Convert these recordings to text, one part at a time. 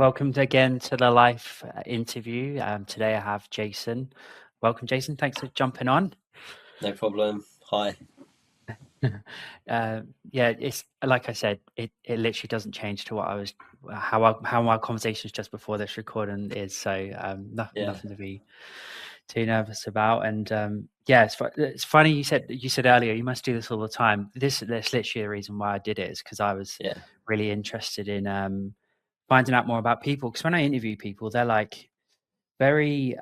Welcome again to the live interview. Today I have Jason. Welcome, Jason. Thanks for jumping on. No problem. Hi. Yeah, it's like I said, it literally doesn't change to what I was, how our conversations just before this recording is. So Yeah. nothing to be too nervous about. And yeah, it's funny you said earlier you must do this all the time. That's literally the reason why I did it, is because I was Yeah. really interested in finding out more about people. Because when I interview people, they're like very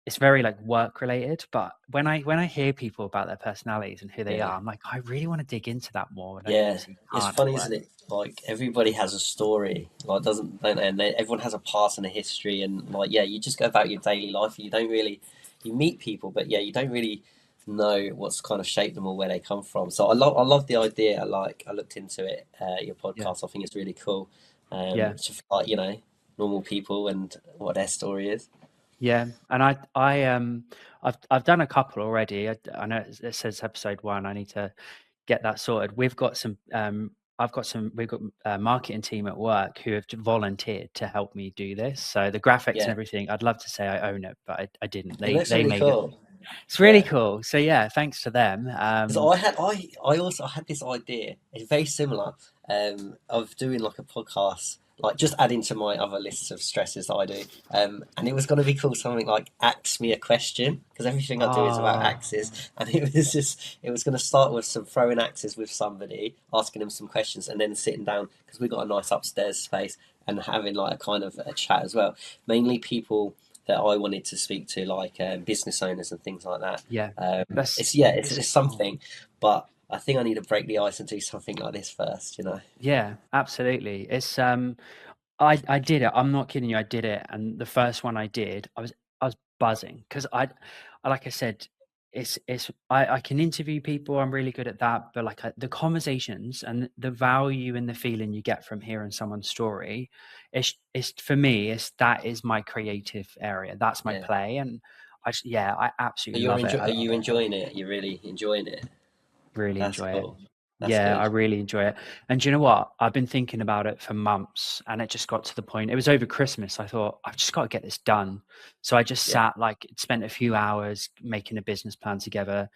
it's very like work related, but when I hear people about their personalities and who they Yeah. are, I'm like, I really want to dig into that more, and I Yeah. obviously It's can't at funny, work. isn't it? Like everybody has a story. Like don't they? And everyone has a past and a history. And like yeah, you just go about your daily life. And you don't really you meet people, but yeah, you don't really know what's kind of shaped them or where they come from. So I love the idea. Like I looked into it. Your Yeah, podcast. I think it's really cool. yeah, It's just like normal people and what their story is. yeah. And I've done a couple already. I know it says episode 1. I need to get that sorted. We've got a marketing team at work who have volunteered to help me do this. So the graphics and Yeah. everything, I'd love to say I own it, but I didn't. It They looks they really made it. cool. It's really Yeah. cool. So yeah, thanks to them. Because I also had this idea. It's very similar. Of doing like a podcast, like just adding to my other lists of stresses that I do. And it was going to be called something like "Ask Me a Question" because everything I do is about Oh, axes. And it was going to start with some throwing axes with somebody, asking them some questions, and then sitting down because we got a nice upstairs space and having like a kind of a chat as well. Mainly people that I wanted to speak to, like business owners and things like that. yeah. It's yeah, This it's is cool. something, but I think I need to break the ice and do something like this first. Yeah, absolutely. I did it. I'm not kidding you. I did it, and the first one I did, I was buzzing because like I said, I can interview people. I'm really good at that, but like the conversations and the value and the feeling you get from hearing someone's story, it's for me. That is my creative area. That's my Yeah. play, and yeah, I So absolutely love it. are you enjoying it? You're really enjoying it. Really That's enjoy it. cool. That's Yeah, I good. really enjoy it. And do you know what? I've been thinking about it for months, and it just got to the point. It was over Christmas. I thought, I've just got to get this done. So I just Yeah. sat, like, spent a few hours making a business plan together.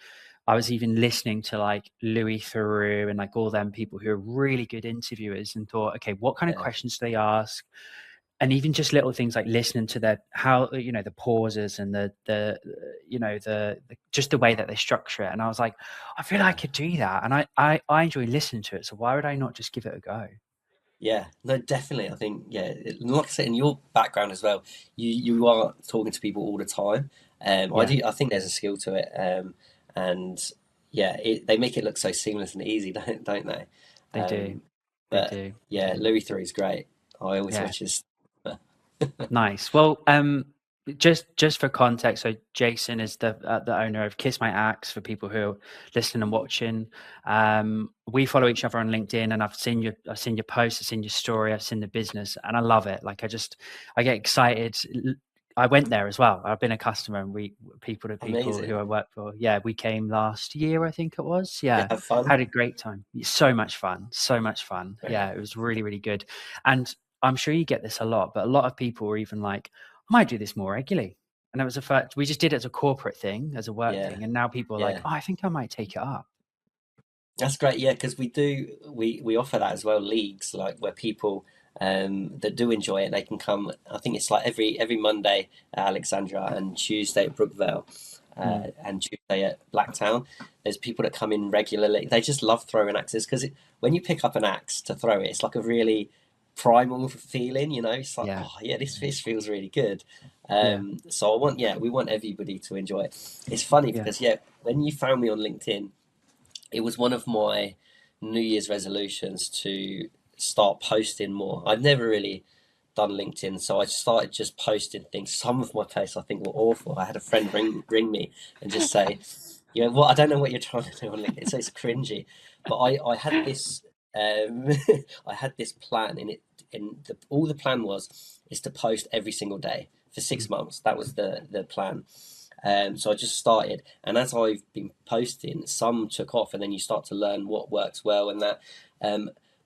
I was even listening to like Louis Theroux and like all them people who are really good interviewers, and thought, okay, what kind of Yeah. questions do they ask? And even just little things like listening to their how the pauses and the just the way that they structure it. And I was like, I feel like I Yeah. could do that, and I enjoy listening to it. So why would I not just give it a go? Yeah. No, definitely. I think like I said, in your background as well, you are talking to people all the time. I Yeah, do. I think there's a skill to it. And yeah, they make it look so seamless and easy, don't they? they do. Um, They but do. yeah, Louis Theroux is great. I always Yeah. watch his. Nice. Well, just for context, so Jason is the owner of Kiss My Axe. For people who are listening and watching, we follow each other on LinkedIn, and I've seen your posts, I've seen your story, I've seen the business, and I love it. Like I get excited. I went there as well. I've been a customer, and we people to people who Amazing. I work for. Yeah, we came last year, I think it was. Yeah, Yeah, have fun. had a great time. So much fun. So much fun. Great. Yeah, it was really really good. And I'm sure you get this a lot, but a lot of people were even like, I might do this more regularly. And it was a fact, we just did it as a corporate thing, as a work Yeah, thing. And now people are like, yeah. oh, I think I might take it up. That's great. Yeah, because we offer that as well. Leagues like where people that do enjoy it, they can come. I think it's like every Monday at Alexandra and Tuesday at Brookvale. Mm, And Tuesday at Blacktown, there's people that come in regularly. They just love throwing axes because when you pick up an axe to throw it, it's like a really primal feeling. It's like, yeah. oh yeah, this feels really good. Yeah. So we want everybody to enjoy it. It's funny Yeah. because yeah, when you found me on LinkedIn, it was one of my New Year's resolutions to start posting more. I've never really done LinkedIn, so I started just posting things. Some of my posts I think were awful. I had a friend ring me and just say, well, I don't know what you're trying to do on LinkedIn. So it's cringy, but I had this I had this plan in it. All the plan was is to post every single day for Mm, 6 months. That was the plan. So I just started, and as I've been posting, some took off, and then you start to learn what works well and that.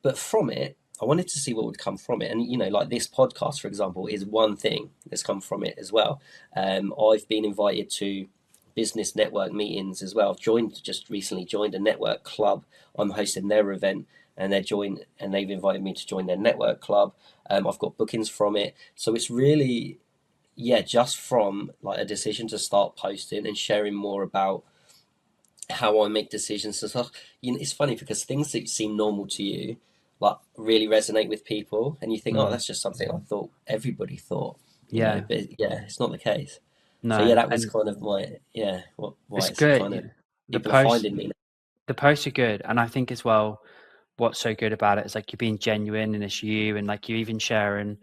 But from it, I wanted to see what would come from it. And like this podcast, for example, is one thing that's come from it as well. I've been invited to business network meetings as well. I've just recently joined a network club. I'm hosting their event, and they've invited me to join their network club. I've got bookings from it, so it's really, yeah, just from like a decision to start posting and sharing more about how I make decisions and stuff. It's funny because things that seem normal to you, like, really resonate with people, and you think, oh, Mm. that's just something I thought everybody thought, Yeah. but yeah, it's not the case. So yeah, No, that was and kind of why it's it's kind of good. The people are post finding me. the posts are good, and I think as well, what's so good about it is like you're being genuine and it's you, and like you even sharing.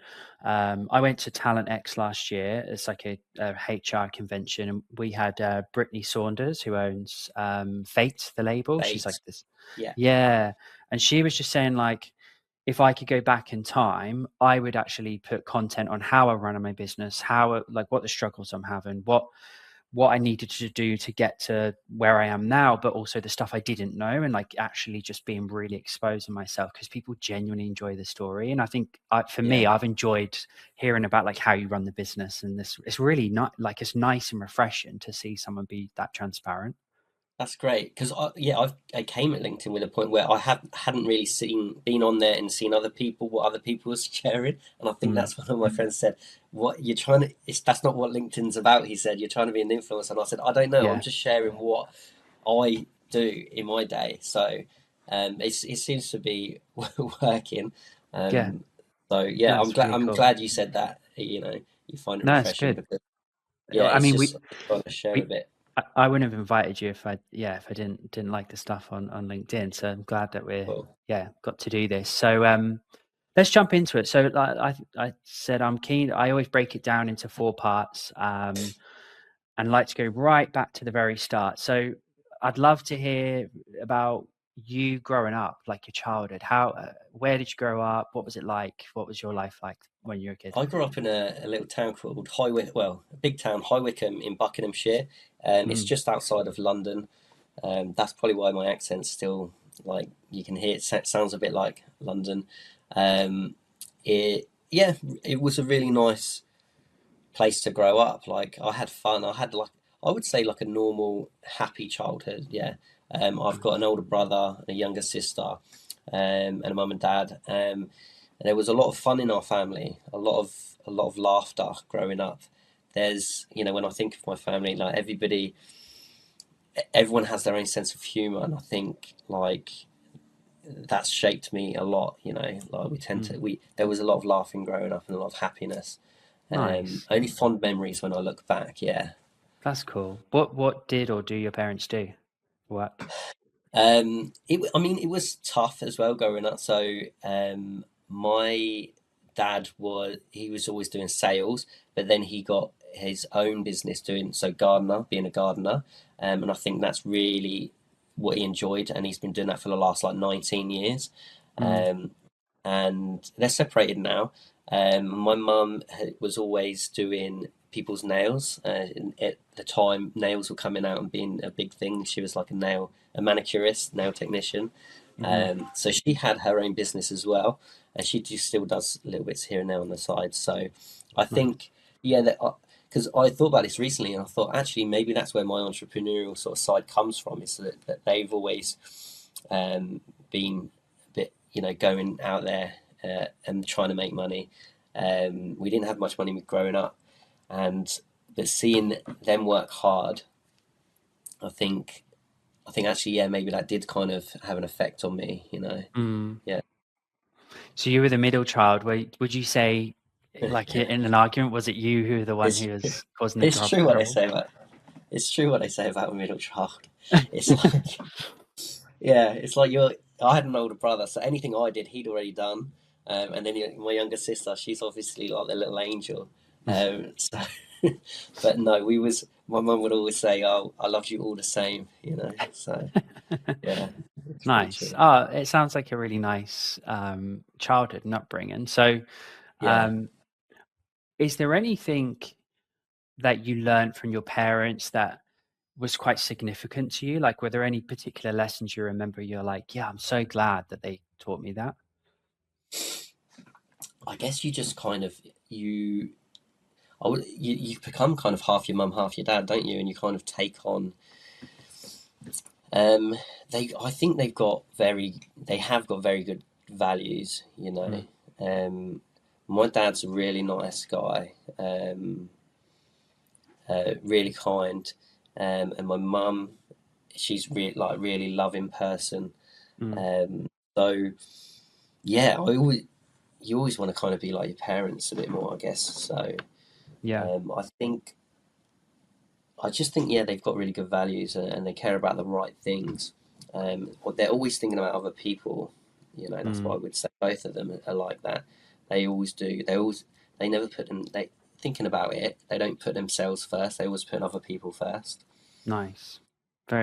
I went to Talent X last year. It's like a HR convention, and we had Brittany Saunders, who owns Fate, the label. She's like Bait. this, Yeah, yeah, and she was just saying like, if I could go back in time, I would actually put content on how I run my business, like what the struggles I'm having, what I needed to do to get to where I am now, but also the stuff I didn't know, and like actually just being really exposing myself because people genuinely enjoy the story. And I think for me, yeah. I've enjoyed hearing about like how you run the business, and this it's really not like it's nice and refreshing to see someone be that transparent. That's great because I came at LinkedIn with a point where hadn't really been on there and seen other people what other people were sharing, and I think Mm, that's one of my friends said. What you're trying to it's That's not what LinkedIn's about. He said you're trying to be an influencer, and I said I don't know. I'm yeah, just sharing what I do in my day. So it seems to be working. yeah, Um, so yeah, I'm that's glad really I'm cool. glad you said that. You find it No, it's refreshing good. because yeah, I it's mean, just trying to share a we bit. I wouldn't have invited you if I didn't like the stuff on LinkedIn. So I'm glad that we're Cool. got to do this. So let's jump into it. So like I said, I'm keen. I always break it down into four parts, and like to go right back to the very start. So I'd love to hear about you growing up, like your childhood. Where did you grow up? What was it like? What was your life like when you were a kid? I grew up in a little town called High Wycombe, well, a big town, High Wycombe in Buckinghamshire. It's Mm, just outside of London. That's probably why my accent's still, like, you can hear sounds a bit like London. Um, yeah, it was a really nice place to grow up. Like, I had fun. I would say like a normal, happy childhood. Yeah. I've mm, got an older brother and a younger sister, and a mum and dad. And there was a lot of fun in our family, a lot of laughter growing up. When I think of my family, like everyone has their own sense of humor, and I think like that's shaped me a lot. Like mm. there was a lot of laughing growing up and a lot of happiness. Nice. Only fond memories when I look back. Yeah. That's cool. What did or do your parents do for work? I mean, it was tough as well growing up. So, my dad he was always doing sales, but then he got his own business being a gardener. And I think that's really what he enjoyed, and he's been doing that for the last like 19 years. Mm, Um, and they're separated now. My mum was always doing people's nails. At the time, nails were coming out and being a big thing. She was like a manicurist, nail technician. mhm, So she had her own business as well, and still does little bits here and there on the side. So I nice. think, yeah, that because I thought about this recently, and I thought actually maybe that's where my entrepreneurial sort of side comes from. Is that they've always been a bit, going out there and trying to make money. We didn't have much money growing up, and but seeing them work hard, I think I think actually, yeah, maybe that did kind of have an effect on me, Mm. Yeah. So you were the middle child. Would you say, like Yeah. in an argument, was it you who were the one It's who was causing the it's true what they trouble? say about it's true what they say about a middle child. It's like yeah, it's like I had an older brother, so anything I did, he'd already done. And then my younger sister, she's obviously like the little angel. So, but no, my mum would always say, "Oh, I loved you all the same," So yeah, it's pretty Nice. true. Oh, it sounds like a really nice childhood and upbringing. So, Yeah. um, is there anything that you learned from your parents that was quite significant to you? Like, were there any particular lessons you remember? You're like, yeah, I'm so glad that they taught me that. I guess you just kind of you become kind of half your mum, half your dad, don't you? And you kind of take on. Um, I think they have got very good values. You know, Mm, my dad's a really nice guy, really kind, and my mum, she's really loving person. mm, Um, so yeah, I always you always want to kind of be like your parents a bit more, I guess. So yeah. I think I just think yeah, they've got really good values and they care about the right things. Or they're always thinking about other people. You know, that's what Mm, I would say. Both of them are like that. They always do. They never put them. They thinking about it. They don't put themselves first. They always put other people first. nice.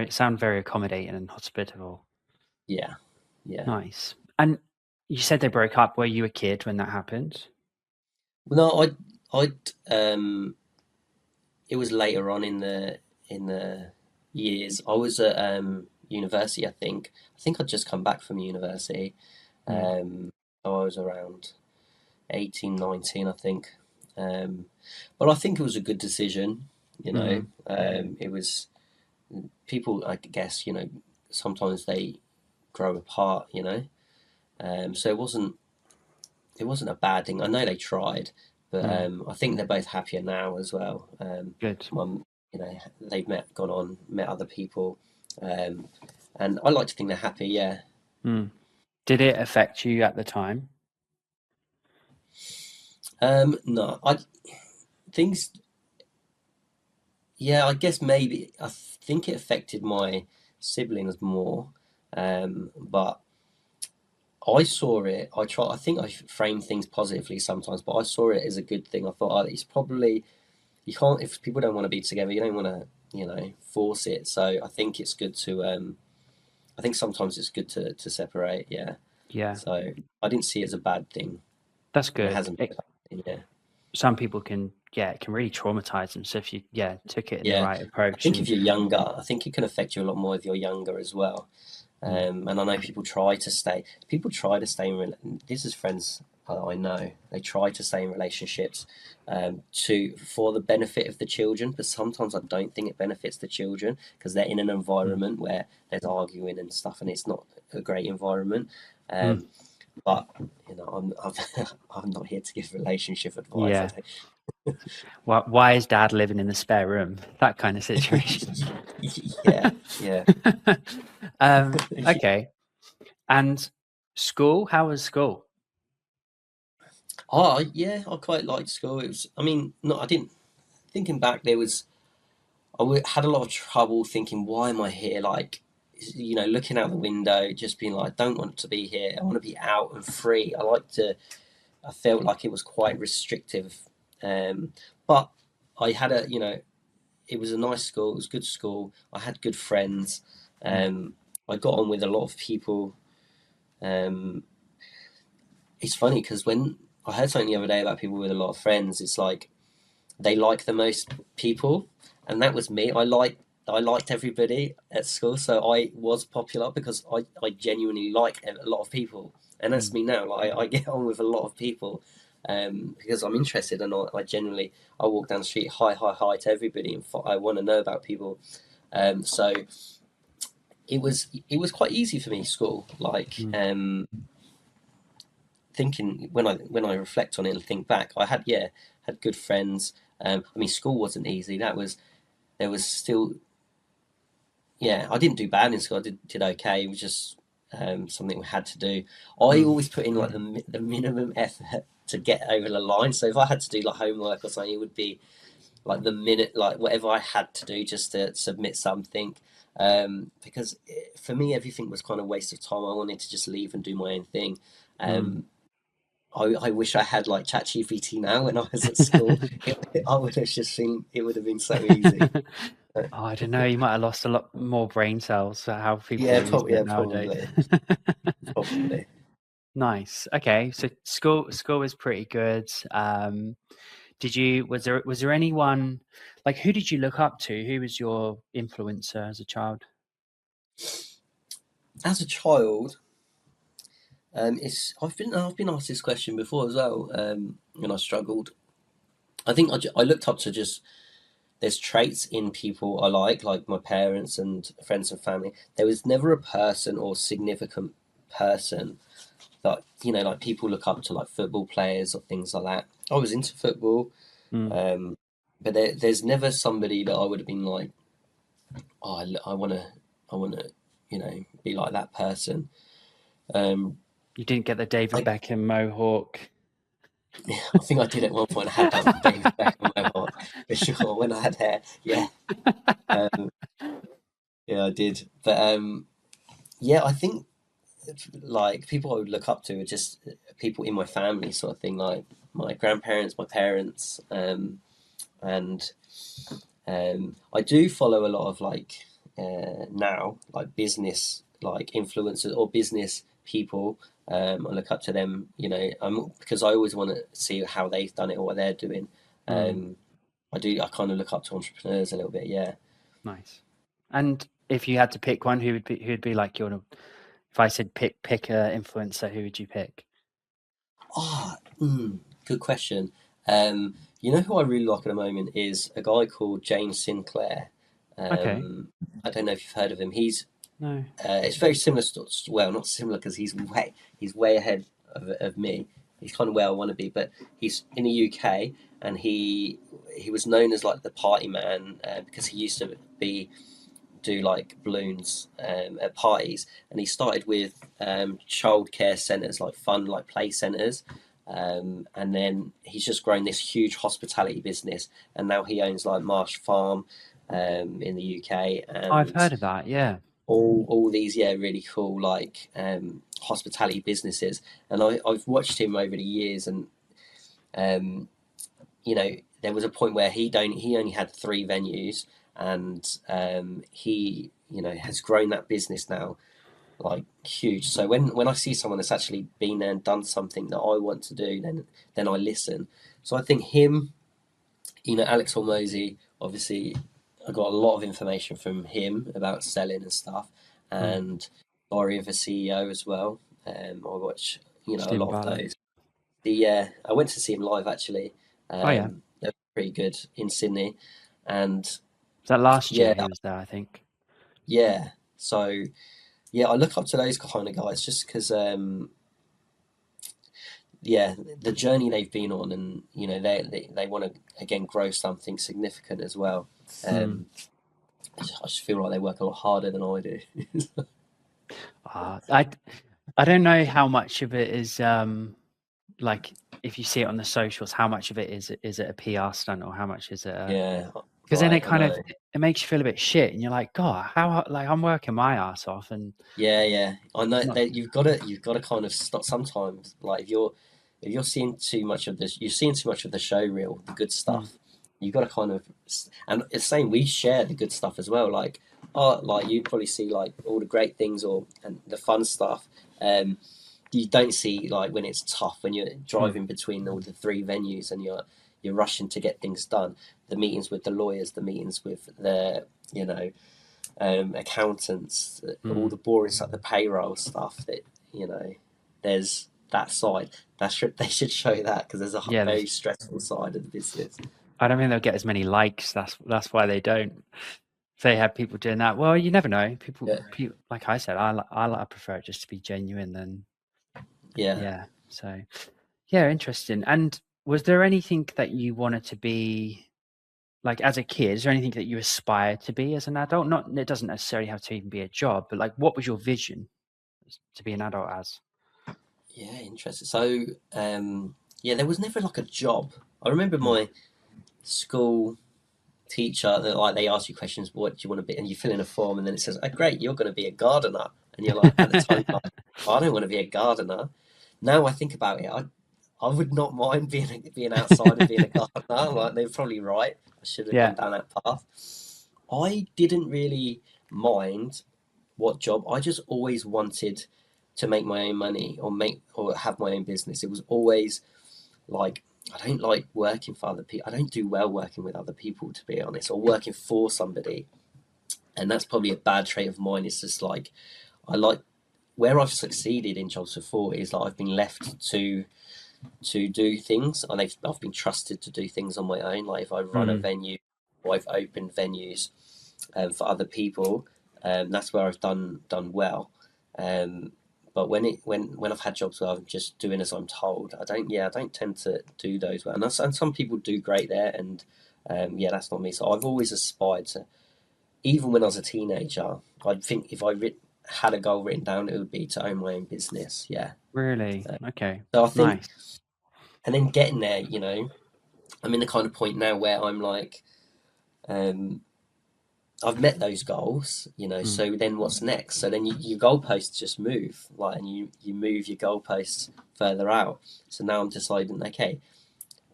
Sound very accommodating and hospitable. Yeah, yeah. Nice. And you said they broke up. Were you a kid when that happened? Well, no, it was later on in the years. I was at university. I think I'd just come back from university. Mm, Um, so I was around 18, 19, I think. Um, but I think it was a good decision. You know, mm, it was people. I guess sometimes they grow apart. So it wasn't a bad thing. I know they tried, but mm. I think they're both happier now as well. Good. Mum, they've gone on, met other people, um, and I like to think they're happy. Yeah. Mm. Did it affect you at the time? No, I things. Yeah, I guess maybe I think it affected my siblings more, but I saw it. I think I frame things positively sometimes, but I saw it as a good thing. I thought, oh, it's probably you can't if people don't want to be together, you don't want to force it. So I think it's good to I think sometimes it's good to separate. Yeah. Yeah, So I didn't see it as a bad thing, that's and it good. hasn't been a bad thing. Yeah. Some people can, yeah, it can really traumatize them. So if you, yeah, took it in the Yeah. right I approach think if and, you're younger, I think it can affect you a lot more if you're younger as well. mm, And I know people try to stay. People try to stay in. This is friends I know. They try to stay in relationships to for the benefit of the children, but sometimes I don't think it benefits the children because they're in an mm, environment where there's arguing and stuff, and it's not a great environment. mm, Um, but I'm not here to give relationship advice. I yeah. Why is dad living in the spare room? That kind of situation. don't. Yeah, yeah. Okay. And school? How was school? Oh, yeah. I quite liked school. It was. I mean, no, I didn't. Thinking back, had a lot of trouble thinking, why am I here? Like, looking out the window, just being like, I don't want to be here. I want to be out and free. I felt like it was quite restrictive. Um, but I had it was a nice school. It was a good school. I had good friends. Mm, Um, I got on with a lot of people. Um, it's funny because when I heard something the other day about people with a lot of friends, it's like they like the most people, and that was me. I liked everybody at school, so I was popular because I genuinely like a lot of people, and that's mm, me now. Like I get on with a lot of people because I'm interested, and I walk down the street, hi to everybody, and I want to know about people. So it was quite easy for me school. Like mm, thinking when I reflect on it and think back, I had good friends. I mean, school wasn't easy. There was still I didn't do bad in school. I did okay. It was just something we had to do. I mm, always put in like the minimum effort to get over the line. So if I had to do like homework or something, it would be like the minute, like whatever I had to do just to submit something. Because for me, everything was kind of waste of time. I wanted to just leave and do my own thing. mm. Um, I wish I had like ChatGPT now when I was at school. I would have just seen it would have been so easy. But, Oh, I don't know. You might have lost a lot more brain cells for how people yeah, use it nowadays. probably. Nice. Okay. So school is pretty good. Did you was there anyone like who did you look up to? Who was your influencer as a child? As a child, It's I've been asked this question before as well. When I struggled, I think I looked up to just there's traits in people I like my parents and friends and family. There was never a person or significant person that like people look up to, like football players or things like that. I was into football, Mm. um, but there's never somebody that I would have been like, oh, I want to, be like that person. Um, You didn't get the David I Beckham mohawk. I think I did at one point. I had that David Beckham moment for sure when I had hair. Yeah, um, yeah, I did. But yeah, I think like people I would look up to are just people in my family, sort of thing, like my grandparents, my parents, and I do follow a lot of like now like business like influencers or business people. I look up to them, because I always want to see how they've done it or what they're doing. Mm. Um, I do. I kind of look up to entrepreneurs a little bit. Yeah. Nice. And if you had to pick one, who'd be like your? If I said pick a influencer, who would you pick? Ah, good question. You know who I really like at the moment is a guy called James Sinclair. Okay. Um, I don't know if you've heard of him. No. It's very similar. Well, not similar because he's way ahead of me. He's kind of where I want to be, but he's in the UK and he was known as like the party man because he used to be do like balloons at parties, and he started with childcare centres, like fun, like play centres, and then he's just grown this huge hospitality business, and now he owns like Marsh Farm in the UK, I've and heard of that. Yeah. all these really cool like hospitality businesses, and I've watched him over the years, and um, there was a point where he only had three venues, and he has grown that business now like huge. So when I see someone that's actually been there and done something that I want to do, then I listen. So I think him, Alex Hormozy, obviously, I got a lot of information from him about selling and stuff, Mm. and Ori, the CEO as well. I watch a Stephen lot of Bartlett. those. I went to see him live actually. Oh yeah. They were pretty good in Sydney, and Was that last year yeah, he was there? I think. yeah. So yeah, I look up to those kind of guys just because yeah, the journey they've been on, and they want to again grow something significant as well. Mm. Um, I just feel like they work a lot harder than I do. Ah, I don't know how much of it is like if you see it on the socials, how much of it is it a PR stunt or how much is it a Yeah, because then right. it I kind of know. it makes you feel a bit shit and you're like, God, how like I'm working my ass off and Yeah, yeah. I know not that you've got to kind of stop sometimes. Like if you're seeing too much of this, you're seeing too much of the show reel, the good mm, stuff. You've got to kind of, and it's saying we share the good stuff as well. Like, like you probably see like all the great things and the fun stuff. Um, you don't see like when it's tough when you're mm, driving between all the three venues and you're rushing to get things done. The meetings with the lawyers, the meetings with the you know accountants, all mm. the boring stuff, the payroll stuff. That there's that side. They should show that because there's a Yeah, very stressful side of the business. I don't think they'll get as many likes. That's why they don't. If they have people doing that, well, you never know. Yeah, People like I said, I prefer it just to be genuine than yeah, yeah. So yeah, interesting. And was there anything that you wanted to be like as a kid? Is there anything that you aspired to be as an adult? Not it doesn't necessarily have to even be a job, but like what was your vision to be an adult as? yeah. Interesting. So, yeah, there was never like a job. I remember Mm. my school teacher that like they ask you questions, what do you want to be, and you fill in a form, and then it says, "Oh, great, you're going to be a gardener," and you're like, at the time, like, I don't want to be a gardener. Now I think about it, I would not mind being outside and being a gardener. Like they're probably right. I should have gone Yeah. down that path. I didn't really mind what job. I just always wanted to make my own money or have my own business. It was always like I don't like working for other people. I don't do well working with other people, to be honest, or working for somebody. And that's probably a bad trait of mine. It's just like I like where I've succeeded in jobs before is like I've been left to do things, and I've been trusted to do things on my own. Like if I run a Mm, venue, or I've opened venues for other people, that's where I've done well. Um, but when I've had jobs where I'm just doing as I'm told, I don't tend to do those well. And some people do great there, and yeah, that's not me. So I've always aspired to, even when I was a teenager, I'd think if had a goal written down, it would be to own my own business. Yeah. really? Uh, Okay. so I think, Nice. and then getting there, I'm in the kind of point now where I'm like, um, I've met those goals, Mm, so then what's next? So then your goalposts just move, like, and you move your goalposts further out. So now I'm deciding, okay,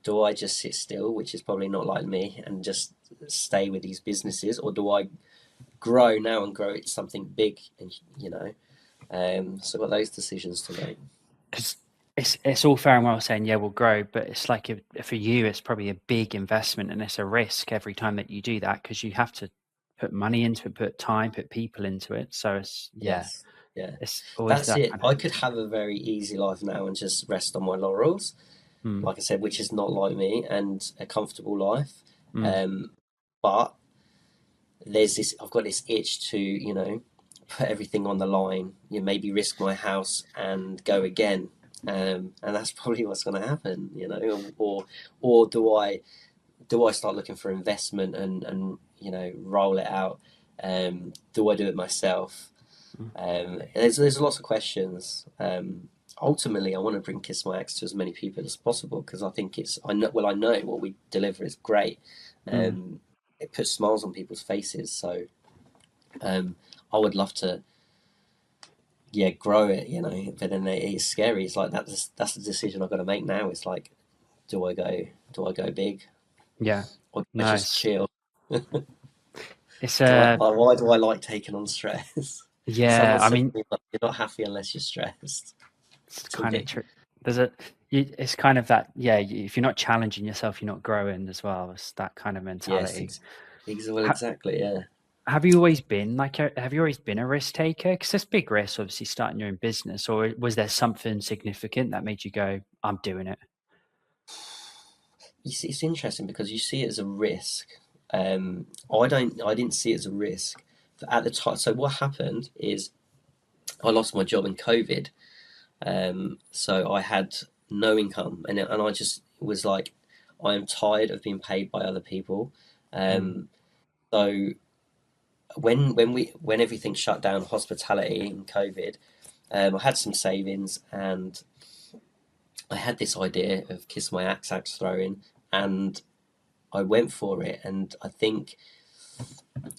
do I just sit still, which is probably not like me, and just stay with these businesses, or do I grow now and grow it to something big? And so I've got those decisions to make. 'cause it's all fair and well saying, "Yeah, we'll grow," but it's like for you, it's probably a big investment and it's a risk every time that you do that because you have to put money into it, put time, put people into it. So it's yeah, Yes, yeah, it's always that's that it. kind of I could have a very easy life now and just rest on my laurels, mm, like I said, which is not like me, and a comfortable life. mm, Um, but I've got this itch to, put everything on the line. Maybe risk my house and go again. And that's probably what's going to happen, or do I start looking for investment and roll it out? Do I do it myself? mm, There's lots of questions. Ultimately, I want to bring Kiss My Ex to as many people as possible because I know what we deliver is great. mm. Um, it puts smiles on people's faces. So um, I would love to, yeah, grow it. But then it's scary. It's like that's the decision I've got to make now. It's like, do I go big, Yeah, or do I just nice. chill? It's Why do I like taking on stress? yeah. Someone I said to mean, me, "Like, you're not happy unless you're stressed." it's To kind of me, true. There's a, it's kind of that. Yeah, if you're not challenging yourself, you're not growing as well. It's that kind of yes, mentality. well, Ha- exactly, yeah. Have you always been like have you always been a risk taker? Because it's big risk, obviously, starting your own business. Or was there something significant that made you go, "I'm doing it"? You see, it's interesting because you see it as a risk. I didn't see it as a risk at the time. So what happened is I lost my job in COVID. So I had no income, and I just was like, I am tired of being paid by other people. Mm, Um, so when everything shut down, hospitality in COVID, I had some savings, and I had this idea of kiss my axe throwing, and I went for it. And I think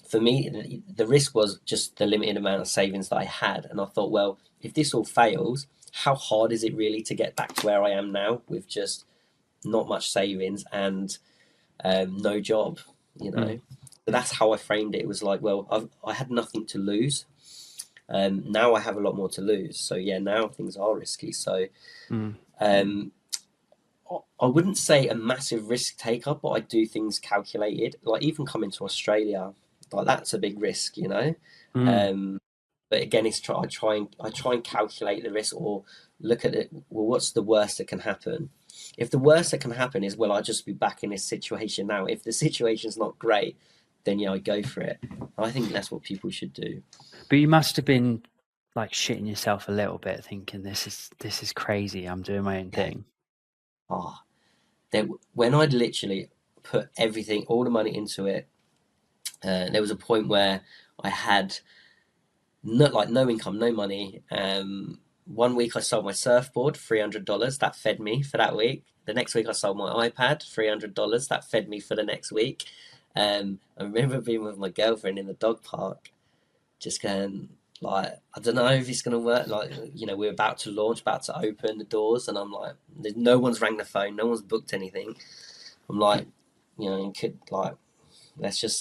for me, the risk was just the limited amount of savings that I had. And I thought, well, if this all fails, how hard is it really to get back to where I am now with just not much savings and no job, you mm, know? So that's how I framed it. It was like, well, I had nothing to lose. Now I have a lot more to lose. So yeah, now things are risky. So mm, um, I wouldn't say a massive risk taker, but I do things calculated. Like even coming to Australia, like that's a big risk. mm. Um, but again, I try and calculate the risk or look at it. Well, what's the worst that can happen? If the worst that can happen is, well, I'll just be back in this situation now. If the situation's not great, then yeah, I go for it. I think that's what people should do. But you must have been like shitting yourself a little bit, thinking this is crazy. I'm doing my own Yeah. thing. Ah, when I'd literally put everything, all the money into it, there was a point where I had no income, no money. One week I sold my surfboard, $300. That fed me for that week. The next week I sold my iPad, $300. That fed me for the next week. I remember being with my girlfriend in the dog park, just going like, I don't know if it's gonna work. Like, we're about to launch, about to open the doors, and I'm like, there's no one's rang the phone, no one's booked anything. I'm like, you could like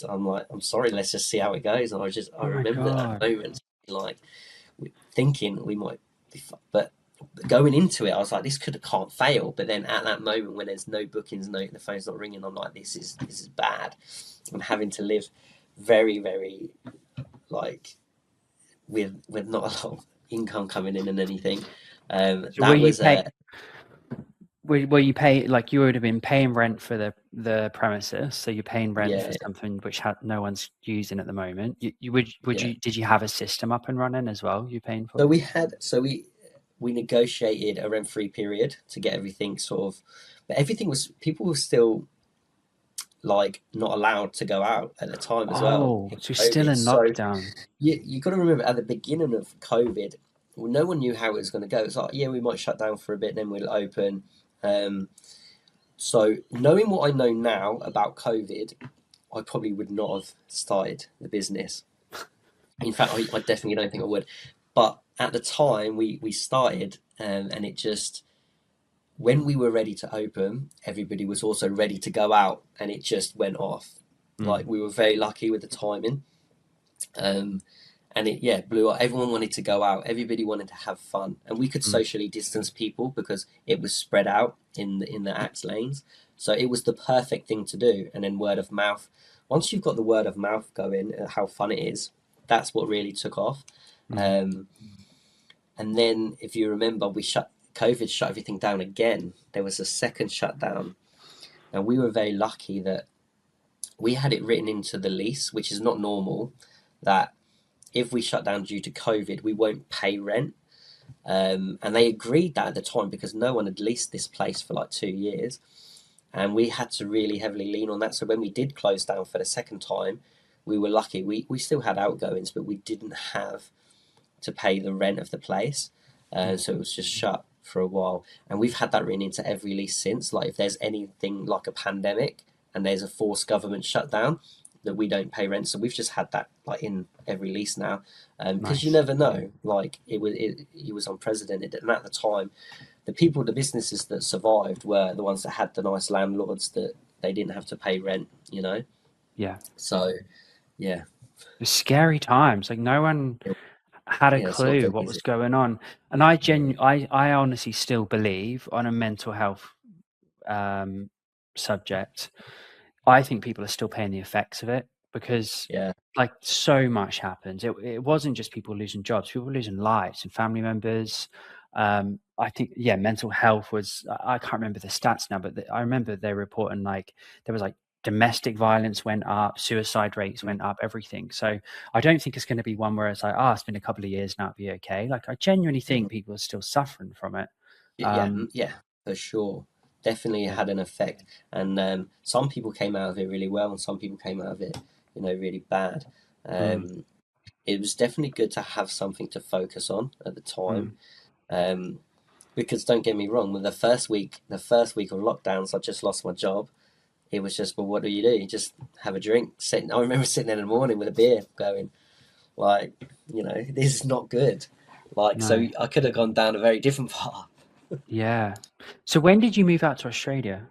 I'm like, I'm sorry, let's just see how it goes. And I Oh my remember that god. moment, like thinking we might be, but going into it, I was like, can't fail. But then at that moment, when there's no bookings, the phone's not ringing, I'm like, this is bad. I'm having to live very, very like with not a lot. income coming in and anything. So That was were you pay like you would have been paying rent for the premises, so you're paying rent for yeah, something which no one's using at the moment. You would yeah. you did you have a system up and running as well? You're paying for? So we negotiated a rent-free period to get everything sort of, but everything was people were still like not allowed to go out at the time as well Oh, in so you're still COVID. in So lockdown. you got to remember at the beginning of COVID, well, no one knew how it was going to go. It's like, yeah, we might shut down for a bit, then we'll open. Um, so knowing what I know now about COVID, I probably would not have started the business. In fact, I definitely don't think I would. But at the time, we started, and it just when we were ready to open, everybody was also ready to go out, and it just went off. Like Mm, we were very lucky with the timing. Um, and it blew up. Everyone wanted to go out. Everybody wanted to have fun, and we could mm, socially distance people because it was spread out in the axe lanes. So it was the perfect thing to do. And then word of mouth. Once you've got the word of mouth going, how fun it is, that's what really took off. mm, Um, and then, if you remember, COVID shut everything down again. There was a second shutdown, and we were very lucky that we had it written into the lease, which is not normal. That if we shut down due to COVID, we won't pay rent. And they agreed that at the time because no one had leased this place for like 2 years. And we had to really heavily lean on that. So when we did close down for the second time, we were lucky. We still had outgoings, but we didn't have to pay the rent of the place. mm, So it was just shut for a while. And we've had that written into every lease since. Like if there's anything like a pandemic and there's a forced government shutdown, that we don't pay rent. So we've just had that like in every lease now, because you nice. never know. Like it was unprecedented, and at the time, the businesses that survived were the ones that had the nice landlords that they didn't have to pay rent. You know, Yeah. so yeah, It was scary times. Like no one had a yeah, it's not clue very what was easy. going on. And I honestly still believe on a mental health um, subject, I think people are still paying the effects of it because, Yeah, like, so much happens. It wasn't just people losing jobs; people were losing lives and family members. I think, yeah, mental health was. I can't remember the stats now, but I remember they reporting like there was like domestic violence went up, suicide rates went up, everything. So I don't think it's going to be one where it's like, oh, it's been a couple of years now, it'll be okay. Like I genuinely think people are still suffering from it. yeah, Um, yeah, for sure. Definitely yeah. had an effect, and some people came out of it really well, and some people came out of it, really bad. Mm, Um, it was definitely good to have something to focus on at the time. mm. Um, because don't get me wrong, with the first week of lockdowns, I just lost my job. It was just, well, what do? You just have a drink. I remember sitting there in the morning with a beer, going like, this is not good. Like, so No. I could have gone down a very different path. Yeah. So when did you move out to Australia?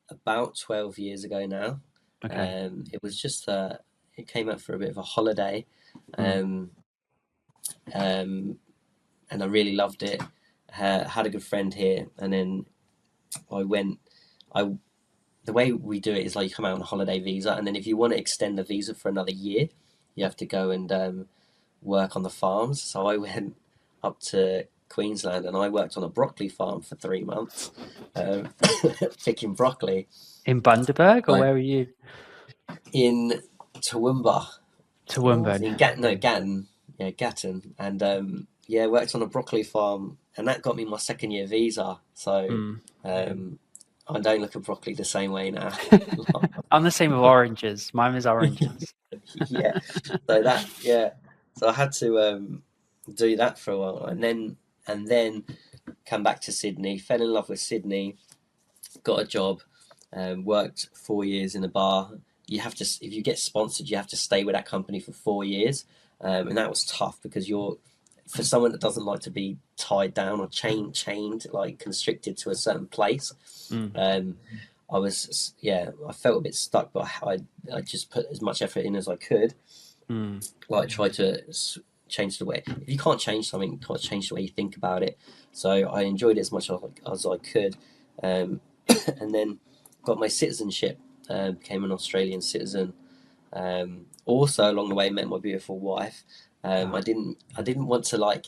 About 12 years ago now. Okay. It was just it came up for a bit of a holiday, Mm, um, um, and I really loved it. Had a good friend here, and then I went. I the way we do it is like you come out on a holiday visa, and then if you want to extend the visa for another year, you have to go and work on the farms. So I went up to Queensland and I worked on a broccoli farm for 3 months, um, picking broccoli. in Bundaberg or Like where were you? in Toowoomba, Toowoomba. in Gat no Okay. Gatton, yeah Gatton, and yeah, worked on a broccoli farm, and that got me my second year visa. So Mm. um, I don't look at broccoli the same way now. I'm the same with oranges. Mine was oranges. Yeah, so so I had to do that for a while, and then come back to Sydney, fell in love with Sydney, got a job, worked 4 years in a bar. You have to, if you get sponsored, you have to stay with that company for 4 years, and that was tough because you're for someone that doesn't like to be tied down or chained, like constricted to a certain place. Mm, Um, I felt a bit stuck, but I just put as much effort in as I could, mm, like try to change the way. If you can't change something, you can't change the way you think about it. So I enjoyed it as much as I could, um, and then got my citizenship. Became an Australian citizen. Also along the way, met my beautiful wife, Oh, I didn't want to like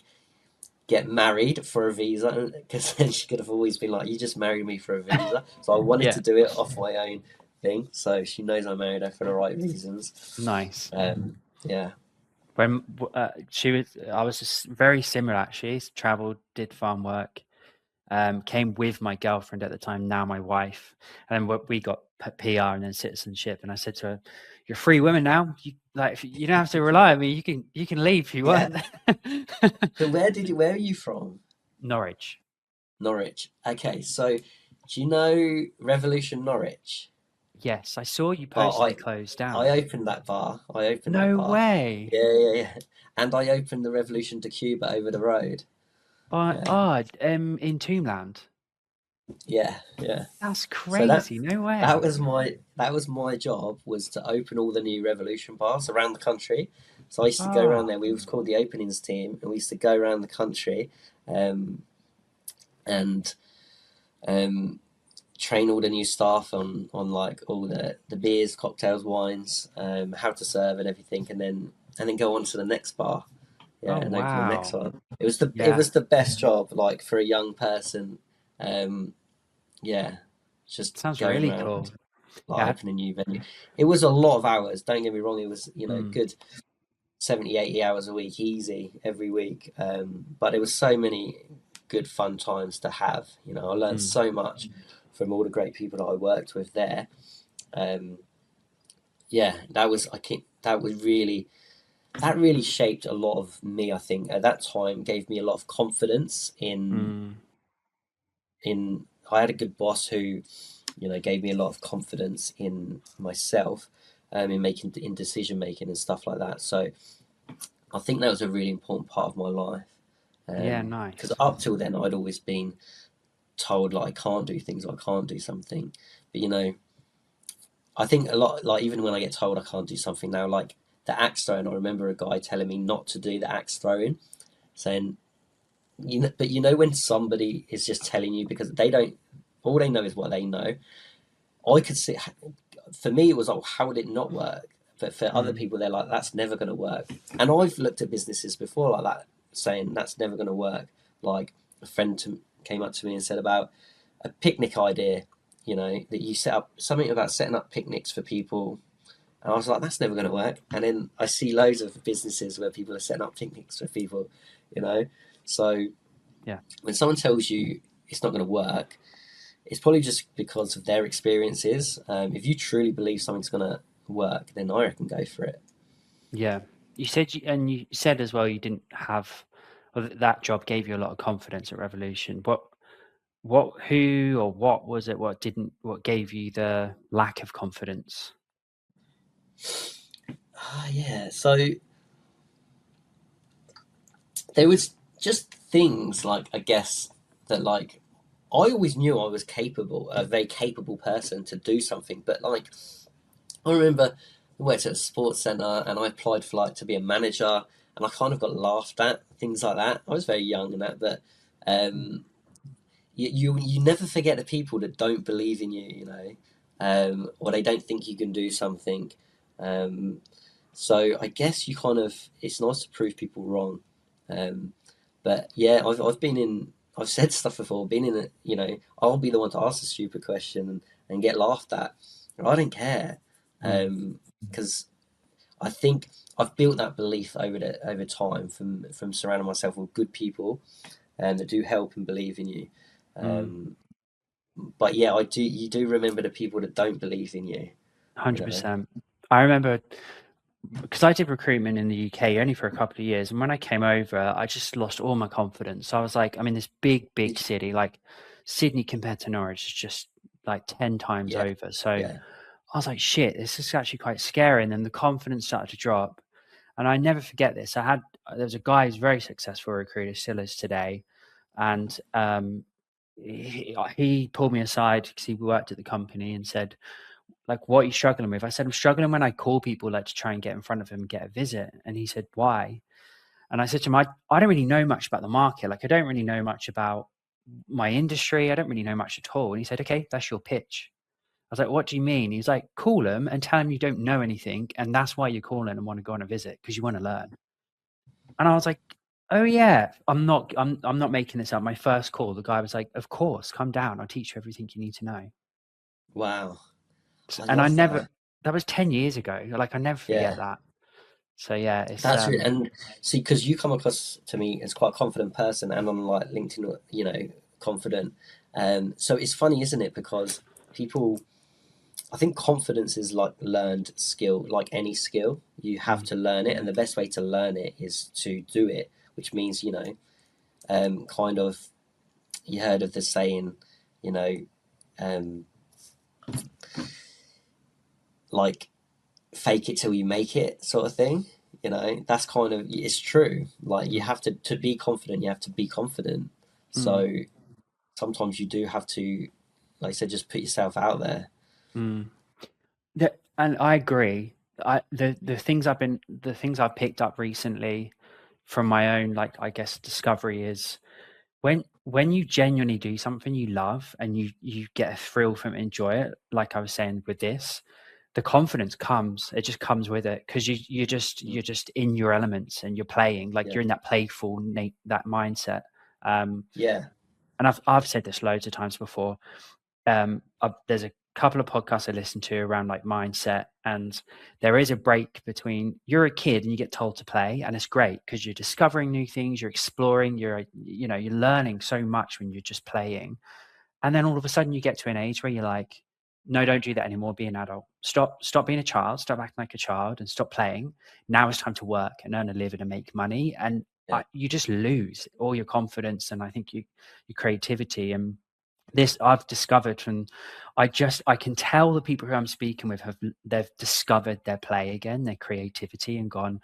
get married for a visa because then she could have always been like, "You just married me for a visa." So I wanted yeah, to do it off my own thing. So she knows I married her for the right reasons. nice. Yeah, When I was very similar actually. Traveled, did farm work. Came with my girlfriend at the time, now my wife, and then we got PR and then citizenship. And I said to her, "You're a free woman now. You don't have to rely on me. You can leave if you yeah. want." So where are you from? Norwich. Norwich. Okay, so do you know Revolution Norwich? Yes, I saw you Oh, posted I it closed I down. opened that bar. I opened that No bar. way. Yeah, yeah, yeah. And I opened the Revolution to Cuba over the road. But Yeah, in Tombland. yeah, yeah. That's So that crazy. No that way. was my job was to open all the new Revolution bars around the country. So I used to go around Ah, there. We was called the openings team, and we used to go around the country, um, and um, train all the new staff on like all the beers, cocktails, wines, how to serve and everything, and then go on to the next bar, yeah, oh and open the next wow. one. It Yeah, was the best job, like for a young person, um, yeah, just sounds going really cool. around like Yeah. opening a new venue. It was a lot of hours. Don't get me wrong. It was Mm, good 70, 80 hours a week, easy every week. But it was so many good fun times to have. I learned mm, so much from all the great people that I worked with there. Um, yeah, that really shaped a lot of me. I think at that time gave me a lot of confidence mm, in. I had a good boss who gave me a lot of confidence in myself, in decision making and stuff like that. So I think that was a really important part of my life. yeah, Because nice. up till then, I'd always been told like I can't do things, or I can't do something. But I think a lot, like even when I get told I can't do something now, like the axe throwing, I remember a guy telling me not to do the axe throwing, saying, but when somebody is just telling you because they don't, all they know is what they know. I could see, for me, it was like, how would it not work? But for other Mm, people, they're like, that's never going to work. And I've looked at businesses before like that, saying that's never going to work. Like a came up to me and said about a picnic idea, that you set up something about setting up picnics for people. And I was like, that's never going to work. And then I see loads of businesses where people are setting up picnics for people, you know. So yeah, when someone tells you it's not going to work, it's probably just because of their experiences. If you truly believe something's going to work, then I reckon go for it. yeah. You said as well you didn't have, well, that job gave you a lot of confidence at Revolution. Who or what was it? What gave you the lack of confidence? Yeah. So there was just things like, I guess, that like I always knew I was capable, a very capable person to do something. But like I remember I worked at a sports centre and I applied for like to be a manager, and I kind of got laughed at, things like that. I was very young and that, but um, you never forget the people that don't believe in you, or they don't think you can do something. Um, so I guess it's nice to prove people wrong. Um, but yeah, I've said stuff before, been in it, I'll be the one to ask a stupid question and get laughed at. I don't care. Mm, Because I think I've built that belief over time from surrounding myself with good people and that do help and believe in you. mm, Um, but yeah, you do remember the people that don't believe in you, you know. 100%. I remember because I did recruitment in the UK only for a couple of years, and when I came over, I just lost all my confidence. So I was like, I'm in this big city, like Sydney compared to Norwich is just like 10 times Yeah, over. So yeah, I was like, shit, this is actually quite scary. And then the confidence started to drop. And I never forget this. There was a guy who's a very successful recruiter, still is today. And he pulled me aside because he worked at the company and said, like, what are you struggling with? I said, I'm struggling when I call people like to try and get in front of them and get a visit. And he said, why? And I said to him, I don't really know much about the market. Like, I don't really know much about my industry. I don't really know much at all. And he said, okay, that's your pitch. I was like, what do you mean? He was like, call them and tell them you don't know anything. And that's why you're calling and want to go on a visit because you want to learn. And I was like, "Oh yeah, I'm not making this up." My first call, the guy was like, "Of course, come down. I'll teach you everything you need to know." Wow, I And I love never that. that was 10 years ago. Like I never forget Yeah, that. So yeah, it's that's really, and see, because you come across to me as quite a confident person, and on like LinkedIn, confident. So it's funny, isn't it? Because people, I think confidence is like learned skill, like any skill. You have mm, to learn it, and the best way to learn it is to do it, which means, kind of, you heard of the saying, you know, um, like fake it till you make it sort of thing. That's kind of, it's true. Like you mm, have to be confident. You have to be confident. mm, So sometimes you do have to, like I said, just put yourself out there. mm. And I agree. The things I've picked up recently from my own, like, I guess, discovery is when you genuinely do something you love and you get a thrill from it, enjoy it, like I was saying with this, the confidence comes. It just comes with it because Mm. you're just in your elements and you're playing, like Yeah, you're in that playful that mindset. Um, yeah, and I've said this loads of times before. There's a couple of podcasts I listen to around like mindset, and there is a break between you're a kid and you get told to play, and it's great because you're discovering new things, you're exploring, you're learning so much when you're just playing, and then all of a sudden you get to an age where you're like, no, don't do that anymore. Be an adult. Stop being a child. Stop acting like a child and stop playing. Now it's time to work and earn a living and make money. And yeah, you just lose all your confidence and I think your creativity. And this I've discovered, and I can tell the people who I'm speaking with they've discovered their play again, their creativity, and gone,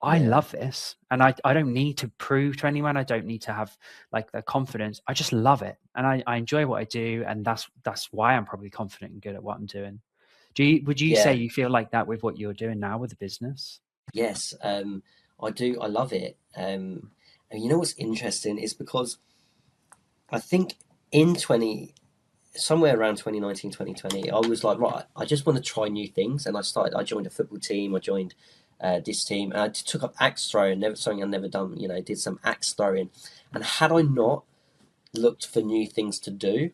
I yeah, love this, and I don't need to prove to anyone. I don't need to have like the confidence. I just love it, and I enjoy what I do, and that's why I'm probably confident and good at what I'm doing. Would you say yeah. you feel like that with what you're doing now with the business? Yes, I do. I love it. And you know what's interesting is because I think in 20, somewhere around 2019, 2020, I was like, right, I just want to try new things. And I joined a football team, I joined this team, and I took up axe throwing, never something I'd never done, did some axe throwing. And had I not looked for new things to do,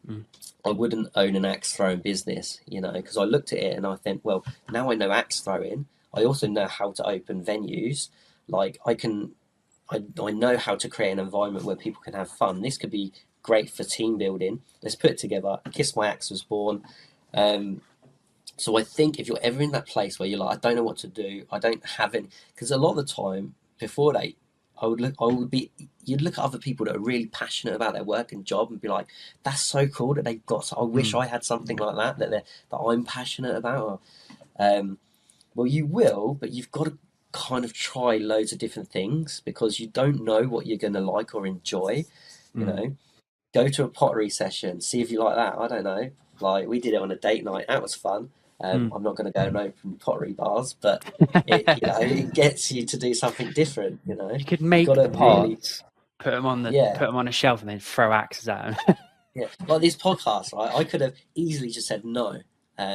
Mm, I wouldn't own an axe throwing business, because I looked at it and I think, well, now I know axe throwing, I also know how to open venues. Like I know how to create an environment where people can have fun. This could be great for team building. Let's put it together. Kiss My Axe was born. Um, so I think if you're ever in that place where you're like, I don't know what to do, I don't have any, because a lot of the time before they, I would be, you'd look at other people that are really passionate about their work and job and be like, that's so cool that they've got. So I wish mm, I had something like that that I'm passionate about. Um, well, you will, but you've got to kind of try loads of different things because you don't know what you're going to like or enjoy. You mm, know, go to a pottery session, see if you like that. I don't know. Like we did it on a date night. That was fun. mm. I'm not going to go and open pottery bars, but it gets you to do something different. You could You got make to the really, pots, put yeah, them on a shelf, and then throw axes at them. yeah. Like this podcast, right? I could have easily just said no,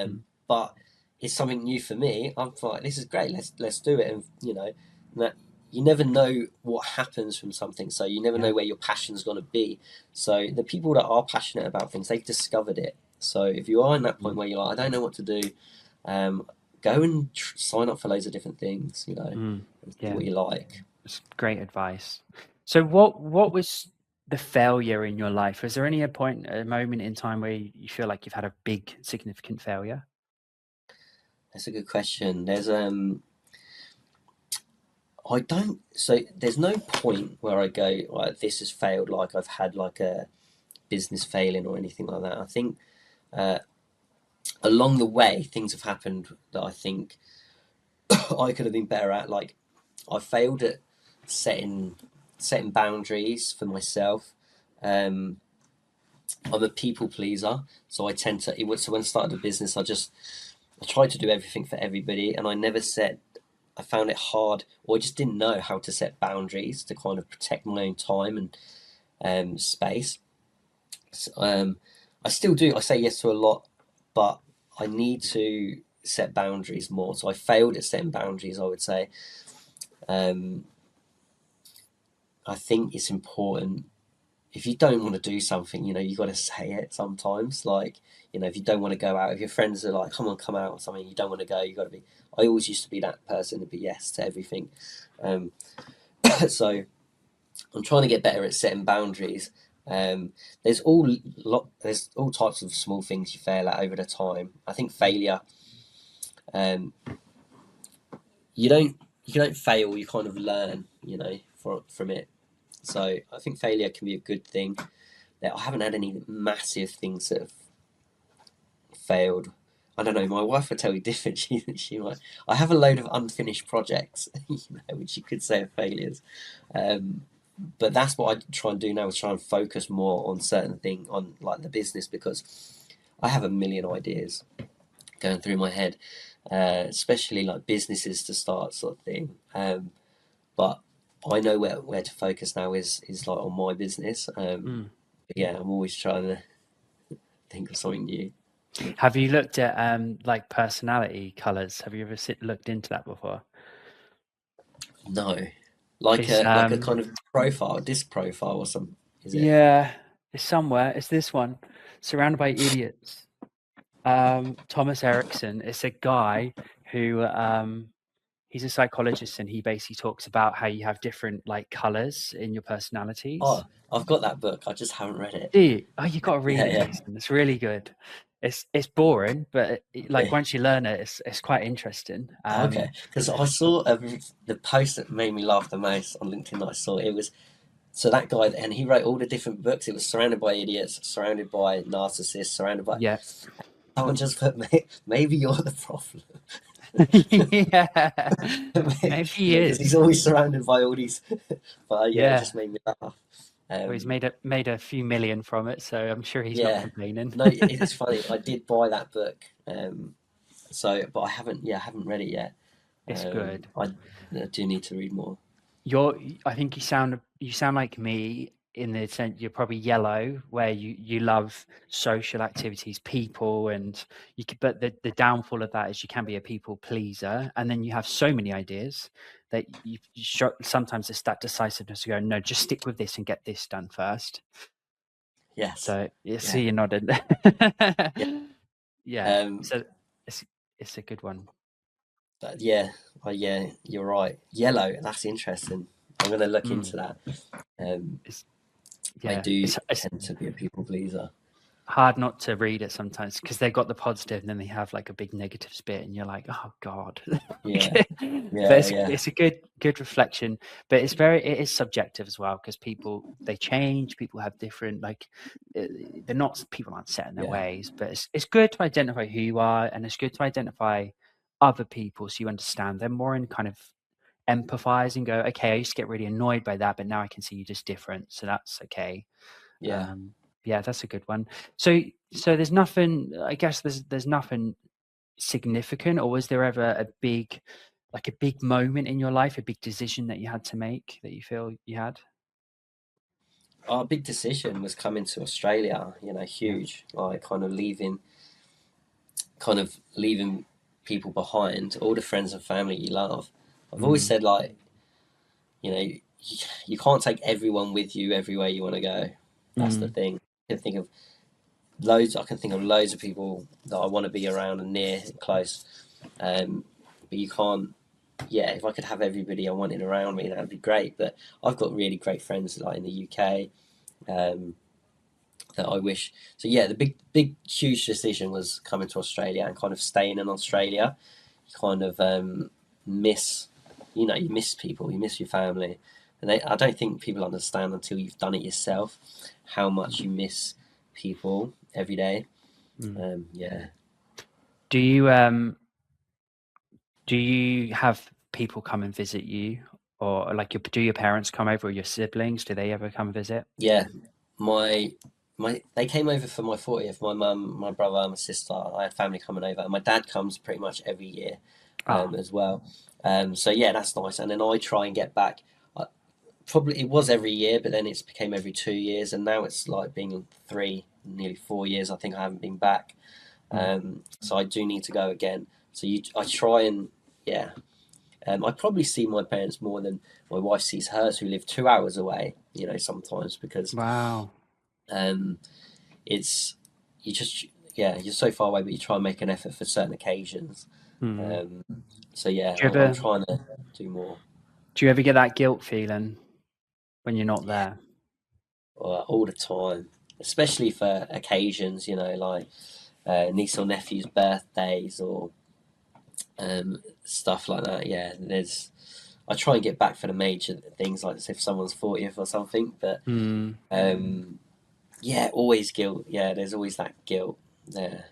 Mm, but it's something new for me. I'm like, this is great. Let's do it, and that you never know what happens from something, so you never yeah. know where your passion's going to be. So the people that are passionate about things, they've discovered it. So if you are in that point Mm, where you're like, I don't know what to do, um, go and sign up for loads of different things, mm, and see yeah. what you like. It's great advice. So what was the failure in your life? Was there any a moment in time where you feel like you've had a big significant failure? That's a good question. I don't. So there's no point where I go like this has failed. Like I've had like a business failing or anything like that. I think uh, along the way things have happened that I think I could have been better at. Like I failed at setting setting boundaries for myself. Um, I'm a people pleaser, so I tend to. So when I started a business, I tried to do everything for everybody, and I never set. I found it hard, or I just didn't know how to set boundaries to kind of protect my own time and space. So, I still do. I say yes to a lot, but I need to set boundaries more. So I failed at setting boundaries, I would say. Um, I think it's important if you don't want to do something, you got to say it sometimes. Like, if you don't want to go out, if your friends are like, come on, come out or something, you don't want to go, you got to be. I always used to be that person to be yes to everything. Um, so I'm trying to get better at setting boundaries. Um, there's all types of small things you fail at over the time. I think failure, um, you don't you don't fail, you kind of learn, from it. So I think failure can be a good thing. That I haven't had any massive things that have failed. I don't know. My wife would tell you different. She might. I have a load of unfinished projects, which you could say are failures. Um, but that's what I try and do now is try and focus more on certain thing on like the business because I have a million ideas going through my head, especially like businesses to start sort of thing. But I know where to focus now is like on my business. Mm. But yeah, I'm always trying to think of something new. Have you looked at like personality colors? Have you ever looked into that before? No, like It's a kind of profile, disc profile or some. Is it? yeah, it's somewhere. It's this one, Surrounded by Idiots. Thomas Erickson. It's a guy who he's a psychologist, and he basically talks about how you have different like colors in your personalities. Oh, I've got that book. I just haven't read it. Do you? Oh, you got to read Yeah, it, yeah, Jason. It's really good. It's boring, but like yeah. once you learn it, it's quite interesting. Okay, because I saw the post that made me laugh the most on LinkedIn that I saw. It was so that guy, and he wrote all the different books. It was surrounded by idiots, surrounded by narcissists, surrounded by. Yeah. Someone just put, maybe you're the problem. Yeah. Maybe he Because he's is. always surrounded by all these. But yeah, it Yeah. just made me laugh. Well, he's Um, made a few million from it, so I'm sure he's not yeah, complaining. no, it's funny. I did buy that book, but I haven't. Yeah, I haven't read it yet. It's good. I do need to read more. You're I think you sound like me in the sense you're probably yellow, where you love social activities, people, and you could, but the downfall of that is you can be a people pleaser, and then you have so many ideas that sometimes it's that decisiveness to go, no, just stick with this and get this done first. Yes, So you yeah, see, you're nodding. yeah, Yeah, um, so it's it's a good one. yeah, yeah. You're right. Yellow. That's interesting. I'm going to look Mm, into that. Um, it's I yeah, do it's tend to be a people pleaser. hard not to read it sometimes because they've got the positive and then they have like a big negative bit and you're like, oh god. Yeah, But yeah, yeah, it's a good reflection, but it is subjective as well because people they change, people have different like uh, they're not people aren't set in their yeah, ways, but it's good to identify who you are, and it's good to identify other people so you understand them more and kind of empathize and go, okay, I used to get really annoyed by that, but now I can see you're just different, so that's okay. yeah. um, yeah, that's a good one. So there's nothing, I guess there's nothing significant, or was there ever a big like a big moment in your life, a big decision that you had to make that you feel you had? Our big decision was coming to Australia. Yeah. Huge. Like kind of leaving people behind, all the friends and family you love. I've always Mm, said like, you can't take everyone with you everywhere you want to go. That's the mm, thing. I can think of loads of people that I want to be around and near and close. But you can't. Yeah, if I could have everybody I wanted around me, that'd be great. But I've got really great friends like in the UK, um, that I wish. So yeah, the big, huge decision was coming to Australia and kind of staying in Australia. You kind of miss, you miss people, you miss your family, and I don't think people understand until you've done it yourself how much mm, you miss people every day. mm. Yeah, Do you do you have people come and visit you, or like do your parents come over, or your siblings, do they ever come visit? yeah. My they came over for my 40th. My mum, my brother, my sister. I had family coming over, and my dad comes pretty much every year, Ah, as well. So yeah, that's nice. And then I try and get back. Probably it was every year, but then it's became every 2 years, and now it's like being 3, nearly 4 years. I think I haven't been back. mm, So I do need to go again. I try and yeah. I probably see my parents more than my wife sees hers, who live 2 hours away. Sometimes because Wow. um, it's you just yeah you're so far away, but you try and make an effort for certain occasions. Hmm. Um, so yeah, Do you I'm ever trying to do more do you ever get that guilt feeling when you're not there? all the time, especially for occasions. Like niece or nephew's birthdays or stuff like that. Yeah, I try and get back for the major things, like if someone's 40th or something. But Hmm. um, yeah, always guilt. Yeah, there's always that guilt there.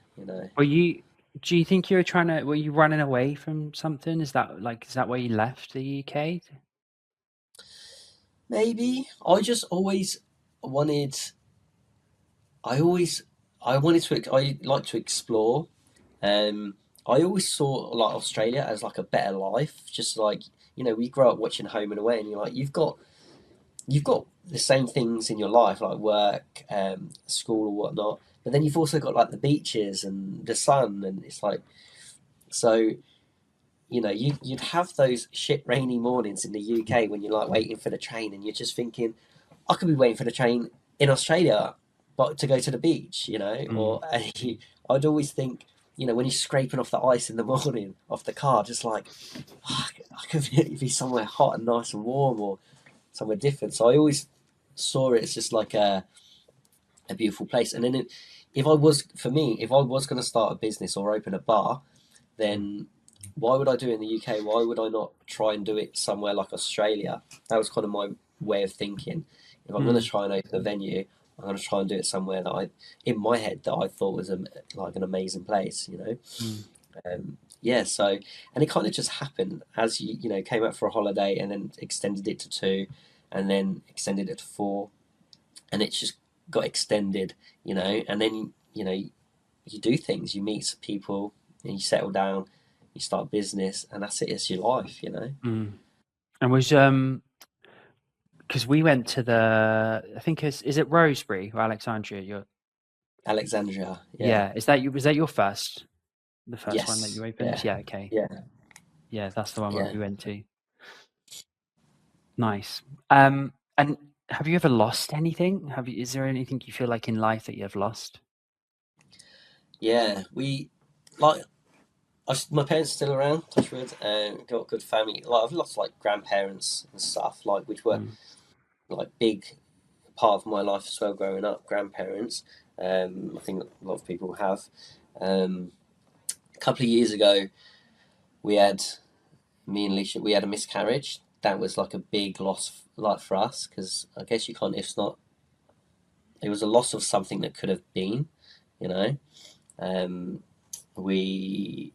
Were you do you think you were you running away from something? Is that why you left the UK? Maybe I just always wanted. I always I wanted to. I like to explore. Um, I always saw like Australia as like a better life. Just like we grow up watching Home and Away, and you're like, you've got the same things in your life, like work, school, or whatnot. But then you've also got like the beaches and the sun, and it's like so. You'd have those shit rainy mornings in the UK when you're like waiting for the train, and you're just thinking, I could be waiting for the train in Australia, but to go to the beach, Mm. or I'd always think, when you're scraping off the ice in the morning off the car, just like, oh, I could be somewhere hot and nice and warm or somewhere different. So I always saw it as just like a beautiful place. And then if I was, for me, if I was going to start a business or open a bar, then why would I do it in the UK? Why would I not try and do it somewhere like Australia? That was kind of my way of thinking. If I'm going to Mm. try and open a venue, I'm going to try and do it somewhere in my head, that I thought was like an amazing place. Mm. Yeah. So, and it kind of just happened as came out for a holiday and then extended it to two, and then extended it to four, and it just got extended. And then you do things, you meet some people, and you settle down, you start a business, and that's it. It's your life. Mm. And was because we went to I think is it Rosebery or Alexandria? Alexandria, yeah, Yeah, is that you? Was that your first? The first one that yes, you opened? yeah, Yeah. Okay. yeah, Yeah, that's the one where yeah, we went to. Nice. And have you ever lost anything? Is there anything you feel like in life that you have lost? yeah. We like my parents are still around, touch wood, and got a good family. Like I've lost like grandparents and stuff, like which were Mm. like big part of my life as well growing up. Grandparents, I think a lot of people have. Um, a couple of years ago, we had me and Alicia, we had a miscarriage. That was like a big loss, like for us, because I guess you can't. It's not. It was a loss of something that could have been. You know, um, we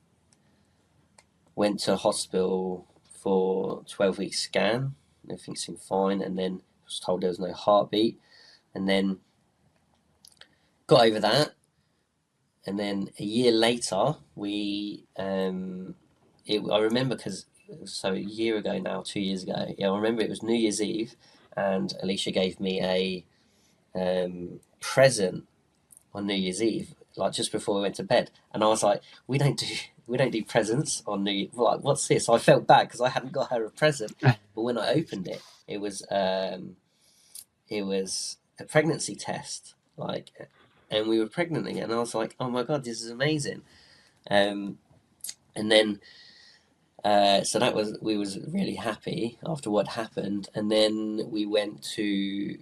went to hospital for 12 week scan. Everything seemed fine, and then was told there was no heartbeat, and then got over that. And then a year later, I remember because so a year ago now, 2 years ago. Yeah, I remember it was New Year's Eve, and Alicia gave me a present on New Year's Eve, like just before we went to bed. And I was like, we don't do presents on New Year. Like, what's this? I felt bad because I hadn't got her a present, but when I opened it, it was a pregnancy test, like, and we were pregnant again. And I was like, oh my god, this is amazing. Um, and then so that was we was really happy after what happened, and then we went to,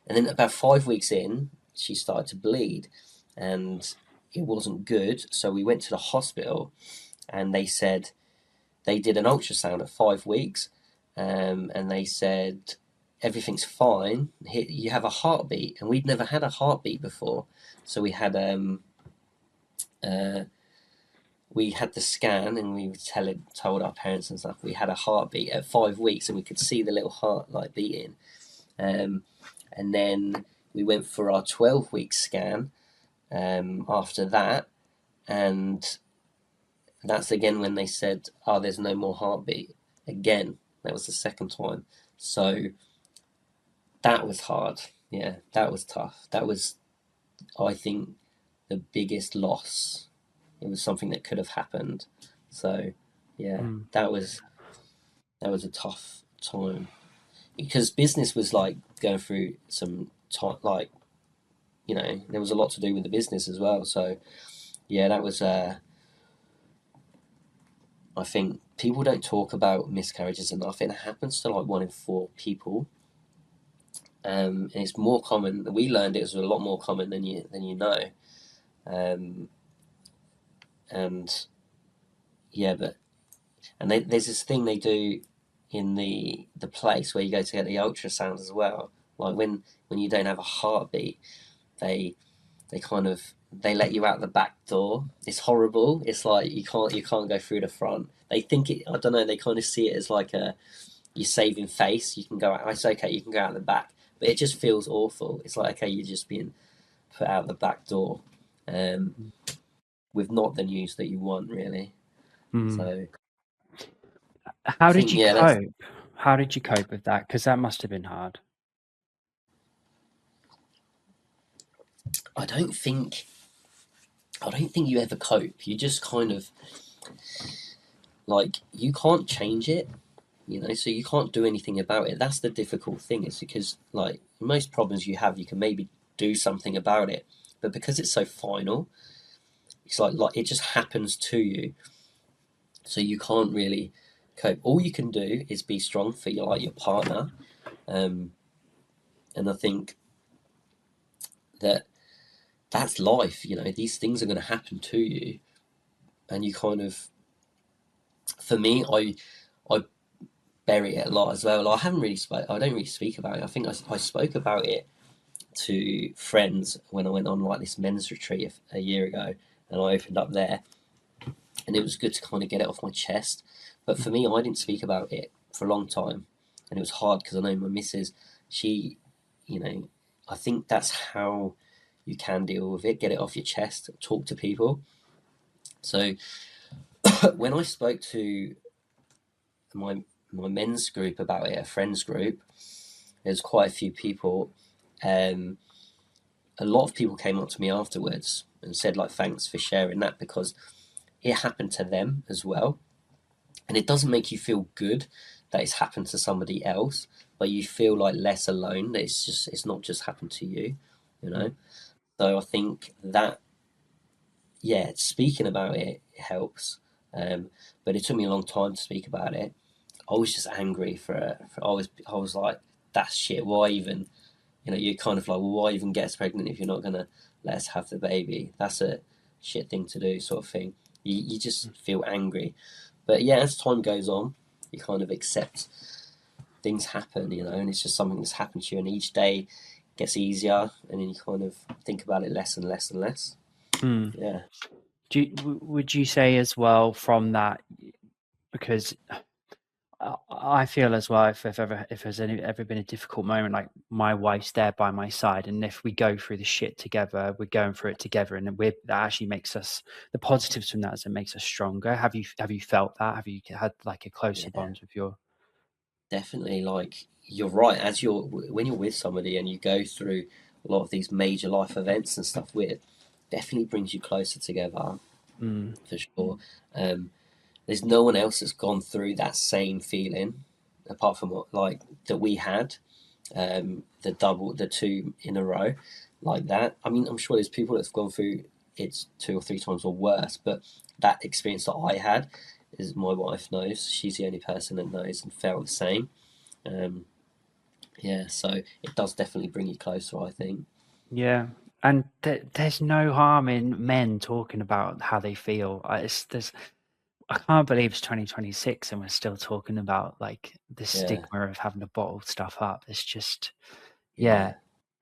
and then about 5 weeks in, she started to bleed, and it wasn't good. So we went to the hospital, and they said they did an ultrasound at 5 weeks, and they said everything's fine. You have a heartbeat, and we'd never had a heartbeat before. So uh, we had the scan, and we told our parents and stuff we had a heartbeat at 5 weeks, and we could see the little heart like beating. Um, and then we went for our 12 week scan after that, and that's again when they said, "Oh, there's no more heartbeat." Again, that was the second time. So that was hard. Yeah, that was tough. That was, I think, the biggest loss. It was something that could have happened. So, yeah, Mm. that was. that was a tough time because business was like going through some time, like there was a lot to do with the business as well. So yeah, that was. I think people don't talk about miscarriages enough. It happens to like 1 in 4 people, and it's more common. We learned it was a lot more common than you know. Um, and yeah, but there's this thing they do in the place where you go to get the ultrasound as well. Like when you don't have a heartbeat, they they kind of they let you out the back door. It's horrible. It's like you can't go through the front. They think it. I don't know. They kind of see it as like a you're saving face. You can go out. It's okay. You can go out the back, but it just feels awful. It's like okay, you're just being put out the back door, um, with not the news that you want really. Mm. So I How did think you yeah, that's. cope? How did you cope with that? Because that must have been hard. I don't think I don't think you ever cope. You just kind of like you can't change it, so you can't do anything about it. That's the difficult thing, is because like most problems you have, you can maybe do something about it, but because it's so final, it's like it just happens to you, so you can't really cope. All you can do is be strong for your partner, um, and I think that that's life. These things are going to happen to you, and you kind of, for me, I bury it a lot as well. Like, I don't really speak about it. I think I spoke about it to friends when I went on like this men's retreat a year ago, and I opened up there, and it was good to kind of get it off my chest. But for me, I didn't speak about it for a long time, and it was hard because I know my missus, she, you know, I think that's how you can deal with it. Get it off your chest. Talk to people. So when I spoke to my my men's group about it, a friends group, there's quite a few people. Um, a lot of people came up to me afterwards and said like thanks for sharing that, because it happened to them as well, and it doesn't make you feel good that it's happened to somebody else, but you feel like less alone, that it's not just happened to you, you Mm. know. So I think that, yeah, speaking about it helps, but it took me a long time to speak about it. I was just angry for I was like, that's shit, why even, you're kind of like, well, why even get us pregnant if you're not gonna let us have the baby? That's a shit thing to do, sort of thing. You just feel angry. But yeah, as time goes on, you kind of accept things happen, and it's just something that's happened to you, and each day gets easier, and then you kind of think about it less and less and less. Mm. Yeah, Would you say as well from that, because I feel as well, if there's ever been a difficult moment, like my wife's there by my side, and if we go through the shit together, we're going through it together, and that actually makes us, the positives from that is it makes us stronger. Have you felt that? Have you had like a closer yeah, bond with your? definitely. Like you're right. When you're with somebody and you go through a lot of these major life events and stuff, with definitely brings you closer together Mm, for sure. Um, there's no one else that's gone through that same feeling apart from what like that we had, the two in a row like that. I mean, I'm sure there's people that's gone through it 2 or 3 times or worse, but that experience that I had is, my wife knows. She's the only person that knows and felt the same. Um, yeah, so it does definitely bring you closer, I think. yeah, and there's no harm in men talking about how they feel. I can't believe it's 2026 and we're still talking about like the Yeah, stigma of having to bottle stuff up. It's just, yeah, yeah,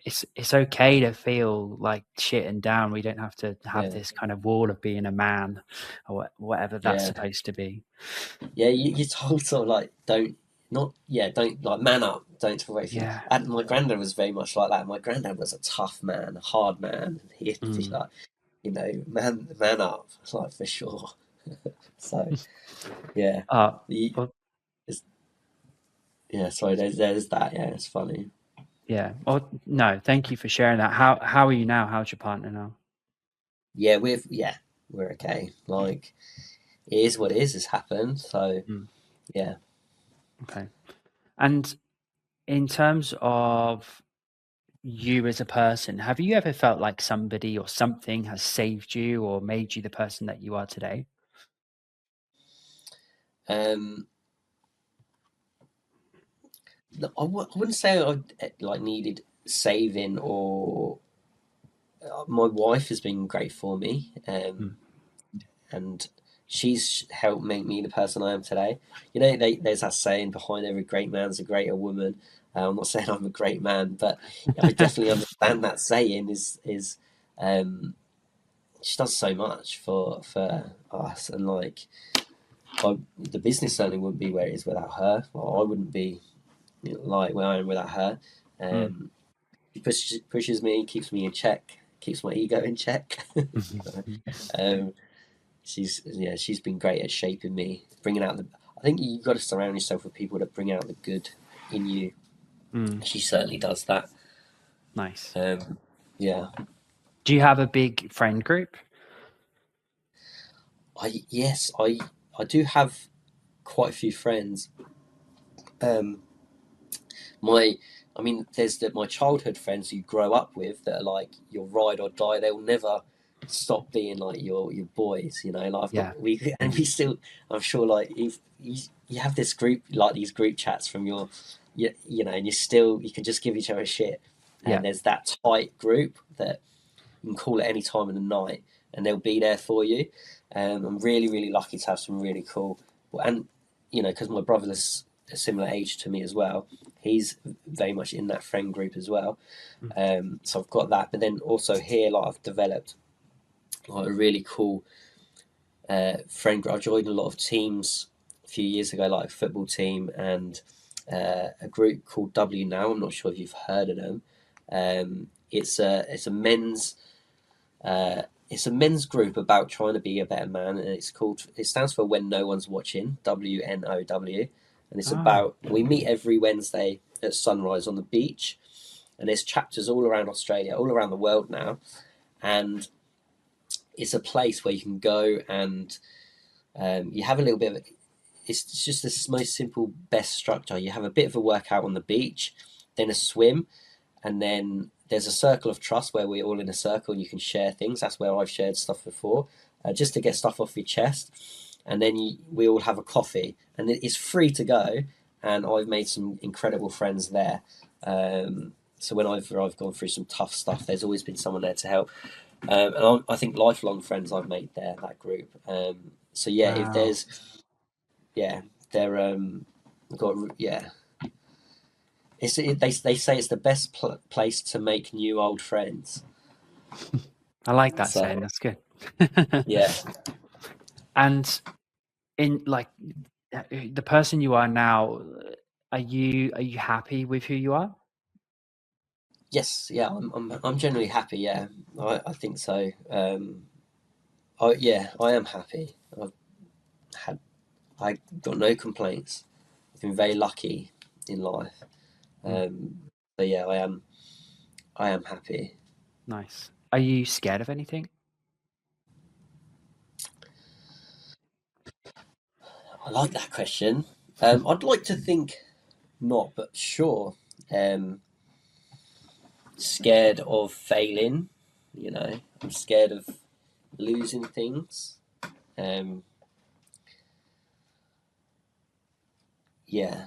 it's okay to feel like shit and down. We don't have to have yeah, this kind of wall of being a man or whatever that's yeah, supposed to be. yeah. You're told sort of like don't not yeah don't like man up, don't talk about feelings. Yeah. And my granddad was very much like that. My granddad was a tough man, a hard man. He'd be Mm. like, man up, like for sure. So yeah, Uh, the well, it's, yeah. Sorry, there's that. Yeah, it's funny. yeah. Well, no, thank you for sharing that. How are you now? How's your partner now? We're okay. Like it is what it is. It's happened. So Mm. yeah, Okay. And in terms of you as a person, have you ever felt like somebody or something has saved you or made you the person that you are today? Um, no, I wouldn't say I like needed saving, or my wife has been great for me, Mm. and she's helped make me the person I am today. There's that saying, behind every great man's a greater woman. I'm not saying I'm a great man, but I definitely understand that saying is um, she does so much for us, and like the business certainly wouldn't be where it is without her. Well, I wouldn't be, like where I am without her. Mm. Um, she pushes me, keeps me in check, keeps my ego in check. um, she's been great at shaping me, bringing out the. I think you've got to surround yourself with people that bring out the good in you. Mm. She certainly does that. Nice. Um, yeah, Do you have a big friend group? I do have quite a few friends. Um, my I mean, there's my childhood friends you grow up with that are like your ride or die. They'll never stop being like your boys. Like I've Yeah. got we and we still. I'm sure like you have this group, like these group chats from and you can just give each other shit. Yeah. And there's that tight group that you can call at any time of the night, and they'll be there for you. I'm really, really lucky to have some really cool, and because my brother's a similar age to me as well. He's very much in that friend group as well. Mm. So I've got that, but then also here, like I've developed like a really cool friend group. I joined a lot of teams a few years ago, like a football team and a group called W Now. I'm not sure if you've heard of them. It's a men's it's a men's group about trying to be a better man, and it stands for When No One's Watching, WNOW, and it's Oh, about we meet every Wednesday at sunrise on the beach, and there's chapters all around Australia, all around the world now, and it's a place where you can go and you have a little bit of it's just this most simple best structure. You have a bit of a workout on the beach, then a swim, and then there's a circle of trust where we're all in a circle and you can share things. That's where I've shared stuff before, just to get stuff off your chest. And then we all have a coffee, and it's free to go. And I've made some incredible friends there. So whenever I've gone through some tough stuff, there's always been someone there to help. And I think lifelong friends I've made there, that group. So yeah, if wow. there's yeah, they're got yeah, they say it's the best place to make new old friends. I like that So saying. That's good. yeah, And in like the person you are now, are you happy with who you are? yes, yeah, I'm generally happy. Yeah, I think so. I am happy. Had I got no complaints. I've been very lucky in life. Mm, So yeah, I am happy. nice. Are you scared of anything? I like that question. I'd like to think not, but sure. Um, Scared of failing. I'm scared of losing things. Um, yeah,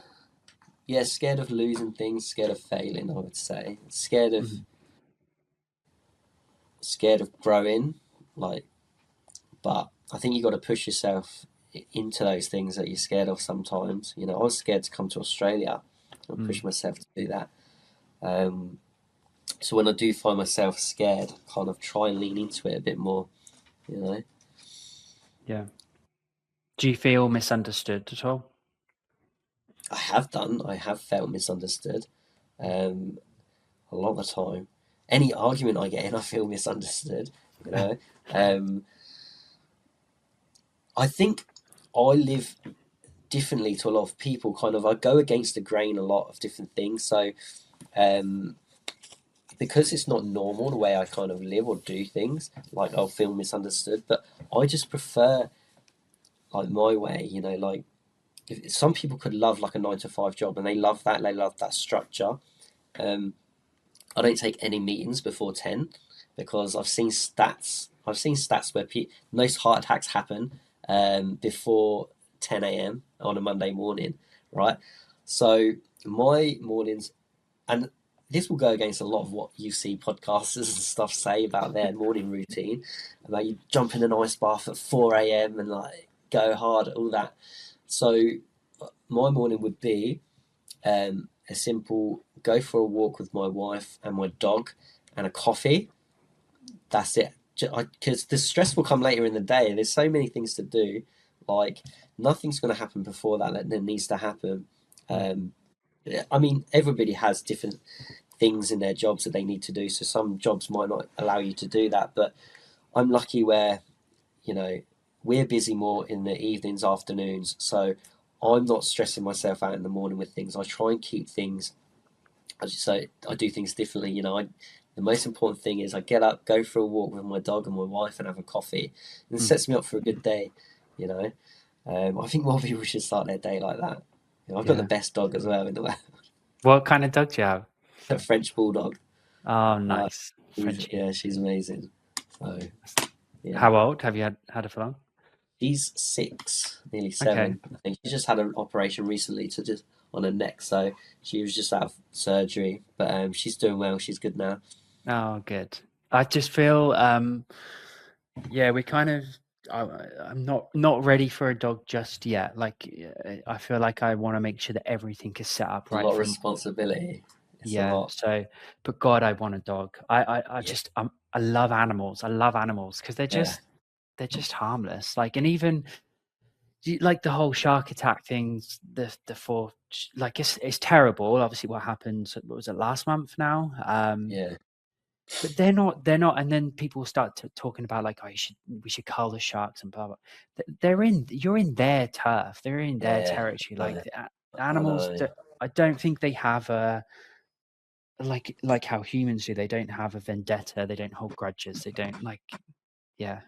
yeah, scared of losing things, scared of failing. I would say Mhm. scared of growing. Like, but I think you got to push yourself into those things that you're scared of. Sometimes, I was scared to come to Australia. I Mm, push myself to do that. Um, so when I do find myself scared, I kind of try and lean into it a bit more. You know, yeah. Do you feel misunderstood at all? I have done. I have felt misunderstood. Um, a lot of the time. Any argument I get in, I feel misunderstood. You know, um, I think I live differently to a lot of people. Kind of, I go against the grain a lot of different things. So um, because it's not normal the way I kind of live or do things, like I'll feel misunderstood. But I just prefer like my way. Like some people could love like a 9 to 5 job, and they love that structure. Um, I don't take any meetings before 10 because I've seen stats where most heart attacks happen before 10 a.m. on a Monday morning, right? So my mornings, and this will go against a lot of what you see podcasters and stuff say about their morning routine, about you jump in an ice bath at 4 a.m. and like go hard, all that. So my morning would be a simple go for a walk with my wife and my dog and a coffee. That's it. Because the stress will come later in the day. There's so many things to do. Like nothing's going to happen before that needs to happen. Mm. Um, I mean, everybody has different things in their jobs that they need to do. So some jobs might not allow you to do that. But I'm lucky where, you know, we're busy more in the evenings, afternoons. So I'm not stressing myself out in the morning with things. I try and keep things. So I do things differently. The most important thing is I get up, go for a walk with my dog and my wife, and have a coffee, and it Mm. sets me up for a good day. You know, I think more people should start their day like that. I've got the Yeah. best dog as well in the world, What kind of dog do you have? a French bulldog. Oh, Uh, nice. Frenchie. she's amazing. So yeah, How old? Have you had it for long? she's 6, nearly Okay. 7. I think she just had an operation recently to just on her neck, so she was just out of surgery, but she's doing well. She's good now. Oh, good. I just feel, yeah, we kind of. I'm not ready for a dog just yet. Like, I feel like I want to make sure that everything is set up A right lot of from. responsibility. It's a Yeah. lot. So, but God, I want a dog. I Yeah, just, I love animals. I love animals because yeah, they're just harmless. Like, and even like the whole shark attack things, the four, like it's terrible. Obviously, what happened? What was it last month now? yeah, But they're not, and then people start talking about like, oh, we should cull the sharks and blah blah. You're in their turf. They're in their yeah. territory. Like I, the I animals, know. I don't think they have a like how humans do. They don't have a vendetta. They don't hold grudges. They don't like, yeah,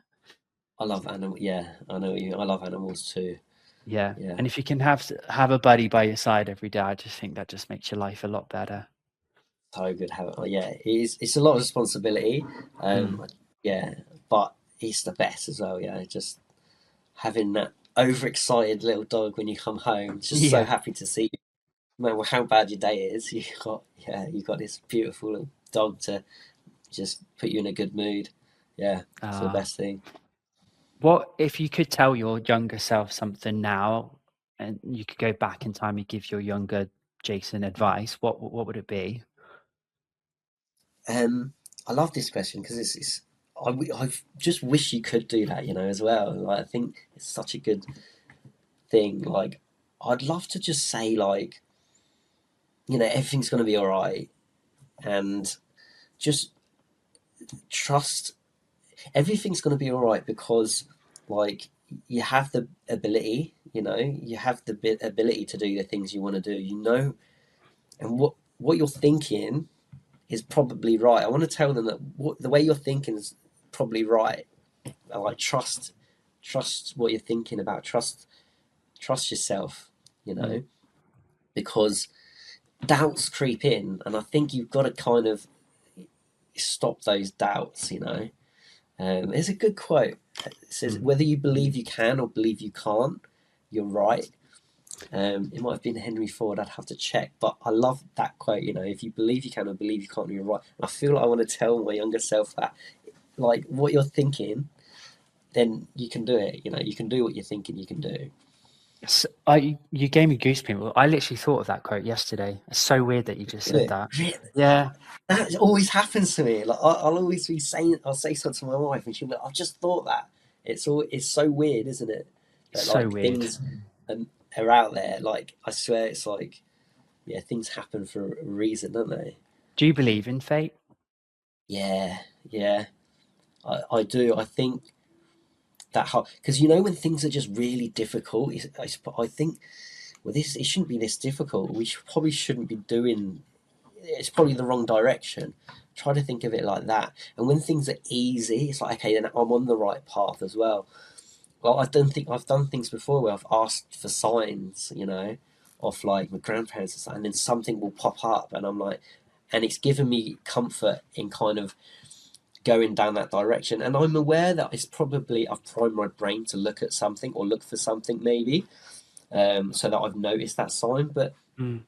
I love animal. Yeah, I know you. I love animals too. yeah. Yeah, And if you can have a buddy by your side every day, I just think that just makes your life a lot better. so good. Have yeah, it is. It's a lot of responsibility. Mm. Yeah, but it's the best as well. Yeah, just having that overexcited little dog when you come home, just so Yeah. happy to see you. No matter how bad your day is, you got this beautiful little dog to just put you in a good mood. Yeah, it's the Uh, best thing. what if you could tell your younger self something now, and you could go back in time and give your younger Jason advice? What would it be? I love this question because I just wish you could do that, as well. Like, I think it's such a good thing. Like, I'd love to just say, like, everything's going to be all right, and just trust everything's going to be all right because, like, you have the ability, you have the ability to do the things you want to do, and what you're thinking is probably right. I want to tell them that the way you're thinking is probably right. I like trust what you're thinking about. Trust yourself, Mm. because doubts creep in, and I think you've got to kind of stop those doubts. There's a good quote. It says, Mm. "Whether you believe you can or believe you can't, you're right." It might have been Henry Ford. I'd have to check, but I love that quote. If you believe you can or believe you can't, you're right. And I feel like I want to tell my younger self that, like, what you're thinking, then you can do it. You can do what you're thinking you can do. You gave me goosebumps. I literally thought of that quote yesterday. It's so weird that you just Did said it? that. Really? Yeah, That always happens to me. Like, I'll always be saying, I'll say something to my wife, and she'll be like, "I've just thought that." It's so weird, isn't it? it's That so like weird. things are out there. Like, I swear, it's like, yeah, things happen for a reason, don't they? Do you believe in fate? Yeah, yeah, I do. I think that because when things are just really difficult, I think, well, this it shouldn't be this difficult. Probably shouldn't be doing. It's probably the wrong direction. Try to think of it like that. And when things are easy, it's like, okay, then I'm on the right path as well. Like, I don't think I've done things before where I've asked for signs, off like my grandparents and stuff, and then something will pop up, and I'm like, and it's given me comfort in kind of going down that direction. And I'm aware that it's probably I've primed my brain to look at something or look for something maybe, so that I've noticed that sign. But Mm,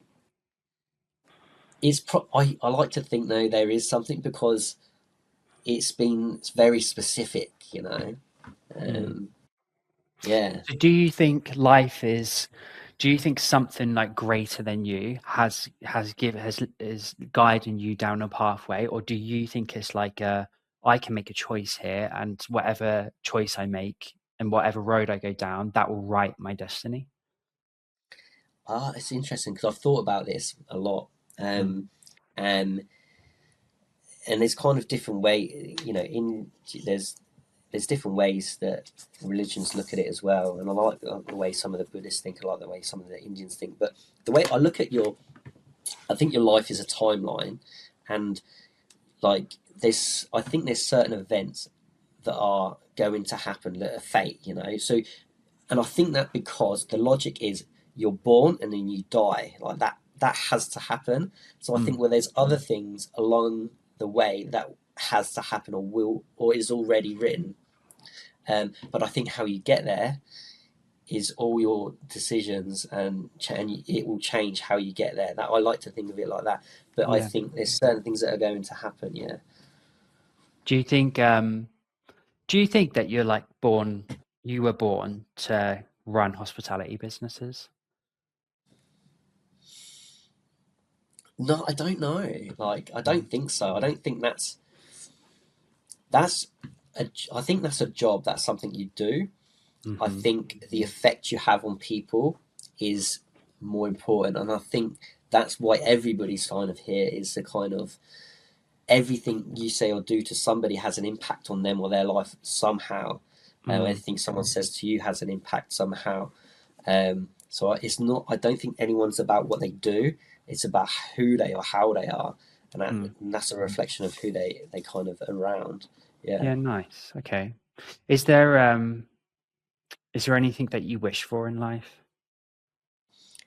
I like to think though there is something because it's very specific. mm. Um, yeah. So do you think something like greater than you is guiding you down a pathway, or do you think it's like I can make a choice here, and whatever choice I make and whatever road I go down, that will write my destiny? It's interesting because I've thought about this a lot, Mm, and there's kind of different way, there's different ways that religions look at it as well, and I like the way some of the Buddhists think, I like the way some of the Indians think. But the way I look at I think your life is a timeline, and like this, I think there's certain events that are going to happen that are fate. So, and I think that because the logic is you're born and then you die, like that has to happen. So I think mm, where there's other things along the way that has to happen or will or is already written. But I think how you get there is all your decisions, and it will change how you get there. That I like to think of it like that. But I yeah. think there's certain things that are going to happen. Yeah. Do you think do you think that you were born to run hospitality businesses? No, I don't know. Like, I Mm, don't think so. I don't think that's I think that's a job. That's something you do. I mhm, think the effect you have on people is more important, and I think that's why everybody's kind of here is the kind of everything you say or do to somebody has an impact on them or their life somehow. mm, Anything someone says to you has an impact somehow. So it's not. I don't think anyone's about what they do. It's about who they are, how they are, mm. and that's a reflection of who they kind of around. Yeah, Yeah, nice. Okay. Is there um is there anything that you wish for in life?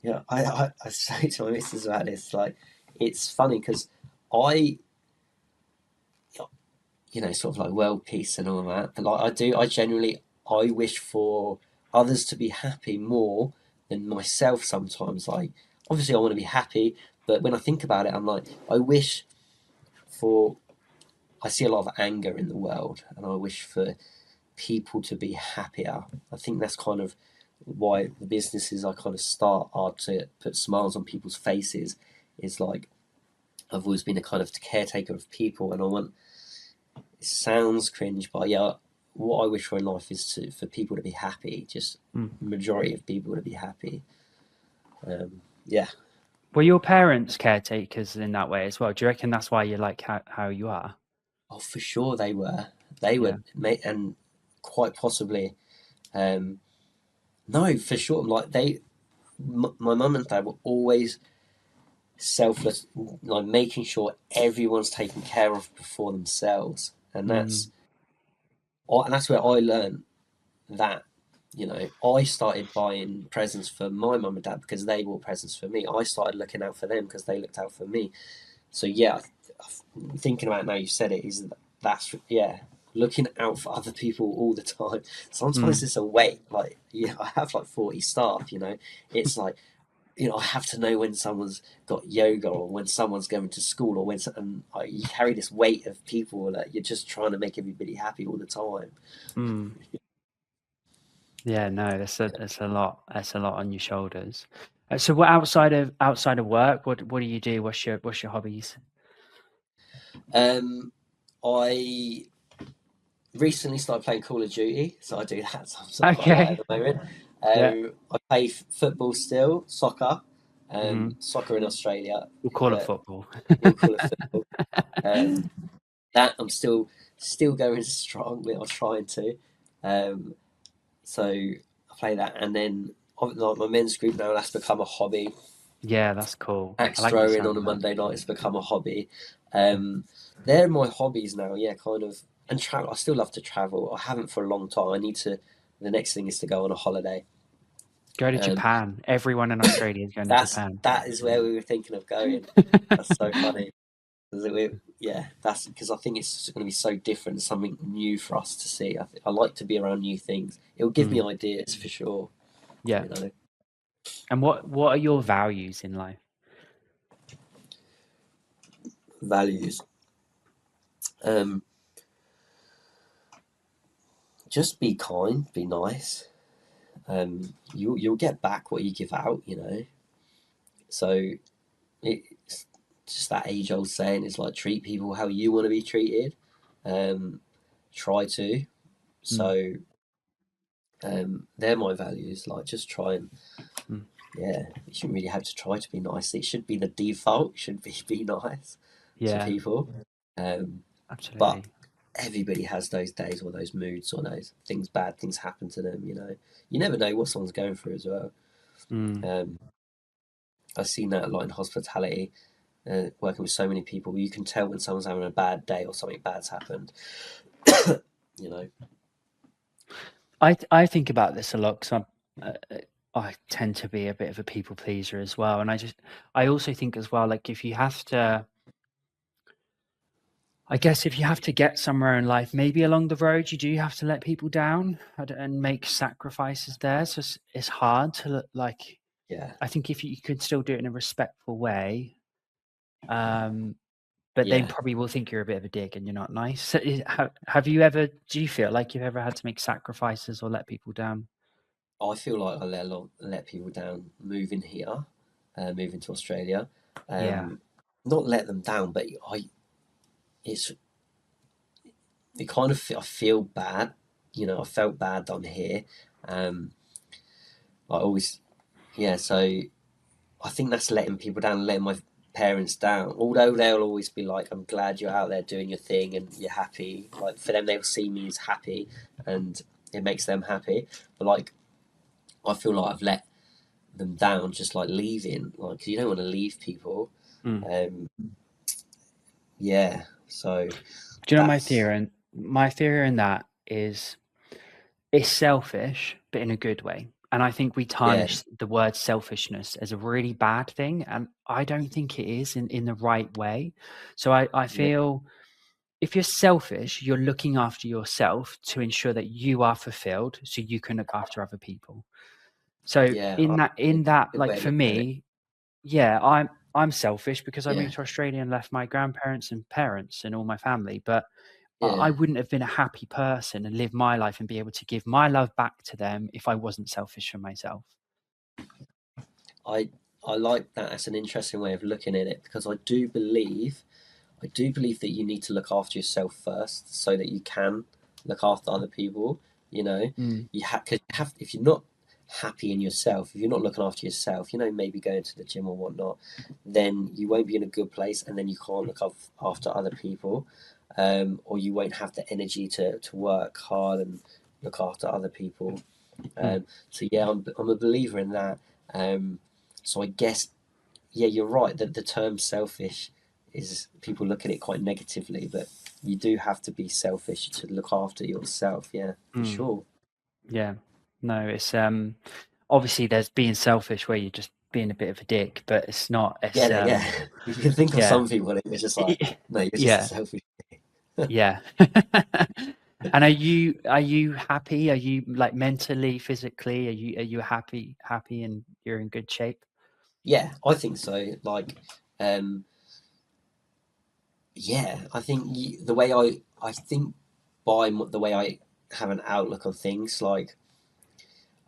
yeah. I say to my missus about this. Like, it's funny because I, sort of like world peace and all that. But like I do, I genuinely I wish for others to be happy more than myself sometimes. Like, obviously I want to be happy, but when I think about it, I'm like, I wish for I see a lot of anger in the world, and I wish for people to be happier. I think that's kind of why the businesses I kind of start are to put smiles on people's faces. Is like I've always been a kind of caretaker of people, and I want. It sounds cringe, but yeah, what I wish for in life is for people to be happy. Just Mm. majority of people to be happy. Yeah. Were your parents caretakers in that way as well? Do you reckon that's why you like how you are? Oh, for sure they were. They Yeah. were, mate, and quite possibly. Um, no, for sure. Like my mum and dad were always selfless, like making sure everyone's taken care of before themselves, and Mm, that's where I learned that. I started buying presents for my mum and dad because they bought presents for me. I started looking out for them because they looked out for me. So yeah, thinking about it now you said it is that's yeah, looking out for other people all the time. Sometimes mm, it's a weight. Like, yeah, I have like 40 staff. It's like, I have to know when someone's got yoga or when someone's going to school or and you carry this weight of people that you're just trying to make everybody happy all the time. mm. Yeah, no, that's a lot on your shoulders. So what outside of work, what do you do? What's your hobbies? Um, I recently started playing Call of Duty, so I do that quite a lot at Okay. the moment. Yeah. I play football still, soccer, Hmm. soccer in Australia, We'll call it but football. we'll call it football. Um, that I'm still going strong with, or trying to. Um, so I play that, and then like my men's group now that's become a hobby. Yeah, that's cool. I Axe like the throwing sound on a of that. Monday night has become a hobby. Um, they're my hobbies now. Yeah, kind of. And travel. I still love to travel. I haven't for a long time. I need to The next thing is to go on a holiday. Go to Um, Japan. Everyone in Australia is going to Japan. that is where we were thinking of going. That's so funny. 'Cause yeah, that's because I think it's going to be so different, something new for us to see. I like to be around new things. It will give me Mm, ideas for sure. yeah. You know, And what are your values in life? values. Um, just be kind, be nice. You'll get back what you give out. You know, so it's just that age old saying is like treat people how you want to be treated. Um, try to. Mm, So they're my values. Like just try and mm, yeah, you shouldn't really have to try to be nice. It should be the default. It should be nice to yeah, people. Um, but absolutely. everybody has those days or those moods or those things. Bad things happen to them. You know, you never know what someone's going through as well. Mm. Um, I've seen that a lot in hospitality. Working with so many people, you can tell when someone's having a bad day or something bad's happened. You know, I think about this a lot because I tend to be a bit of a people pleaser as well, and I also think as well, like if you have to, I guess if you have to get somewhere in life, maybe along the road you do have to let people down and make sacrifices there. So it's hard to like. yeah, I think if you could still do it in a respectful way, um, but they yeah. probably will think you're a bit of a dick and you're not nice. So have you ever? Do you feel like you've ever had to make sacrifices or let people down? I feel like I let people down moving here, moving to Australia. Yeah. Not let them down, but it's it kind of I feel bad. You know, I felt bad that I'm here. Um, I always yeah. So I think that's letting people down, letting my parents down. Although they'll always be like, "I'm glad you're out there doing your thing and you're happy." Like for them, they'll see me as happy, and it makes them happy. But like I feel like I've let them down just like leaving like 'cause you don't want to leave people Mm. um yeah so Do you know my that's theory? And my theory in that is it's selfish, but in a good way. And I think we yeah tarnish the word selfishness as a really bad thing. And I don't think it is in the right way. So I yeah feel if you're selfish, you're looking after yourself to ensure that you are fulfilled so you can look after other people. So yeah in that, good like way of for looking at it me, yeah, I'm selfish because I yeah moved to Australia and left my grandparents and parents and all my family, but I yeah wouldn't have been a happy person and live my life and be able to give my love back to them if I wasn't selfish for myself. I I like that as an interesting way of looking at it because I do believe that you need to look after yourself first so that you can look after other people. You know, Mm, cause you have if you're not happy in yourself, if you're not looking after yourself, you know, maybe going to the gym or whatnot, then you won't be in a good place, and then you can't after other people, or you won't have the energy to work hard and look after other people. mm, So yeah, I'm a believer in that. Um, so I guess yeah, you're right that the term selfish is people look at it quite negatively, but you do have to be selfish to look after yourself. Yeah, for mm, sure. yeah. No, it's obviously there's being selfish where you're just being a bit of a dick, but it's not. It's Yeah. You can think of yeah, some people, and it's just like, no, you're just a yeah, selfish. yeah. And are you happy? Are you like mentally, physically? Are you happy and you're in good shape? Yeah, I think so. Like, um, yeah, I think the way I think by the way I have an outlook on things, like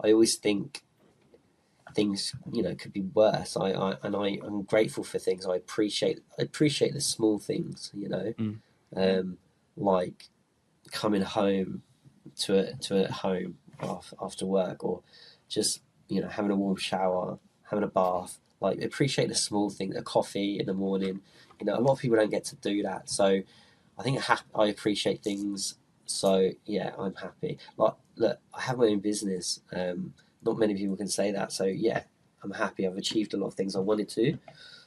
I always think things could be worse. I'm grateful for things. I appreciate the small things. Mm, Um, like coming home to a home after work, or just having a warm shower, having a bath. Like appreciate the small things. A coffee in the morning. A lot of people don't get to do that. So I think I appreciate things. So yeah, I'm happy. Like look, I have my own business. Not many people can say that. So yeah, I'm happy. I've achieved a lot of things I wanted to.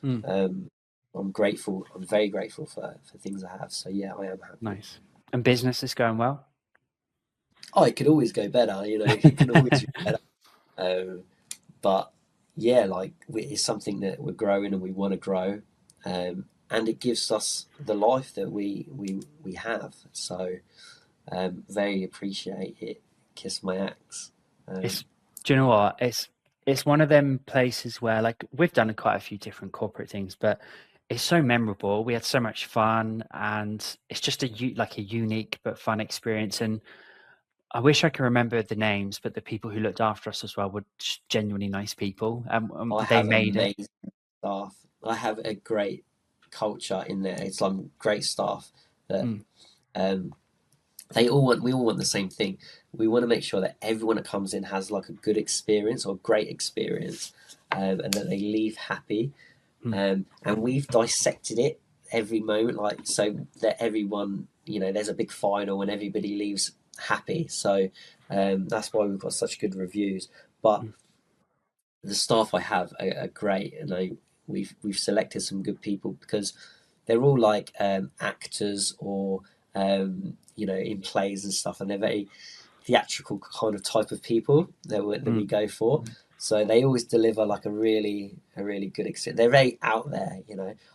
mm, Um, I'm grateful. I'm very grateful for things I have. So yeah, I am happy. nice. And business is going well? Oh, it could always go better. You know, it can always be better. Um, but yeah, like it's something that we're growing and we want to grow, and it gives us the life that we have. So very appreciate it. Kiss my axe. Um, It's, do you know what? It's one of them places where, like, we've done quite a few different corporate things, but it's so memorable. We had so much fun, and it's just like a unique but fun experience. And I wish I could remember the names, but the people who looked after us as well were just genuinely nice people. I They have made it. amazing staff. I have a great culture in there. It's like great staff that Mm, um, they all want. We all want the same thing. We want to make sure that everyone that comes in has like a good experience or great experience, and that they leave happy. mm, And we've dissected it every moment, like so that everyone, there's a big final and everybody leaves happy. So that's why we've got such good reviews. But mm, the staff I have are great, and we've selected some good people because they're all like actors or in plays and stuff, and they're very theatrical kind of type of people that we mm. go for. So they always deliver like a really good experience. They're very out there,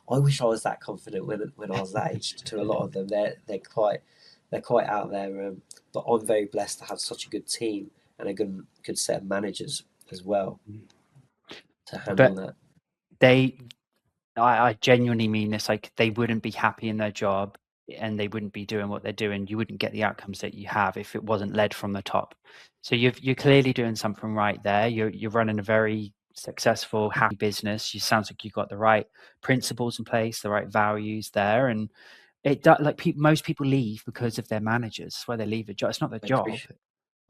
I wish I was that confident when I was that age. To a lot of them, they're quite out there. But I'm very blessed to have such a good team and a good set of managers as well Mm. to handle But that. they I genuinely mean this, like, they wouldn't be happy in their job, and they wouldn't be doing what they're doing. You wouldn't get the outcomes that you have if it wasn't led from the top. So you're clearly doing something right there. You're running a very successful, happy business. You sounds like you've got the right principles in place, the right values there, and like most people leave because of their managers. That's why they leave a job. It's not their I job. appreciate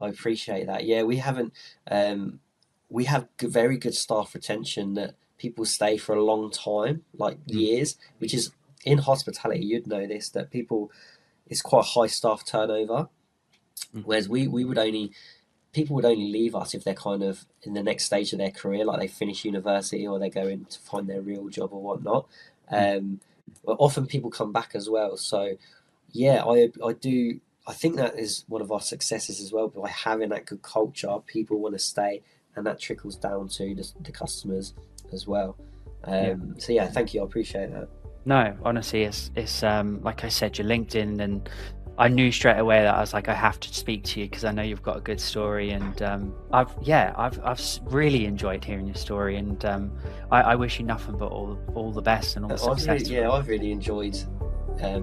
I appreciate that. Yeah, we haven't. We have very good staff retention that people stay for a long time, like Mm, years, which is in hospitality. You'd know this that people it's quite high staff turnover. mm, Whereas we would only people would only leave us if they're kind of in the next stage of their career, like they finish university or they go in to find their real job or whatnot. mm. Um, but often people come back as well. So yeah, I do. I think that is one of our successes as well. By having that good culture, people want to stay, and that trickles down to the customers as well. Yeah. So yeah, thank you. I appreciate that. No, honestly, it's like I said, your LinkedIn, and I knew straight away that I was like, I have to speak to you because I know you've got a good story, and I've really enjoyed hearing your story, and I wish you nothing but all the best and all the success for I've really enjoyed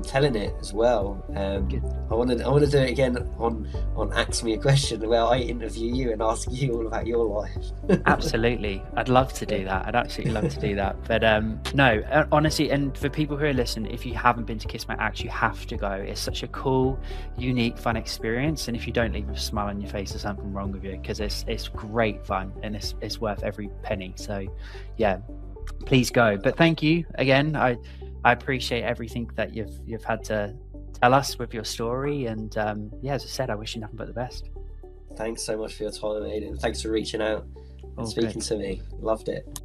telling it as well. good. I want to do it again on Ask Me a Question, where I interview you and ask you all about your life. Absolutely. I'd love to Yeah, do that. I'd absolutely love to do that. But no, honestly, and for people who are listening, if you haven't been to Kiss My Axe, you have to go. It's such a cool, unique, fun experience. And if you don't leave with a smile on your face, there's something wrong with you because it's great fun and it's worth every penny. So yeah, please go. But thank you again. I appreciate everything that you've had to tell us with your story. And yeah, as I said, I wish you nothing but the best. thanks so much for your time, Aiden. Thanks for reaching out and All speaking good. to me. Loved it.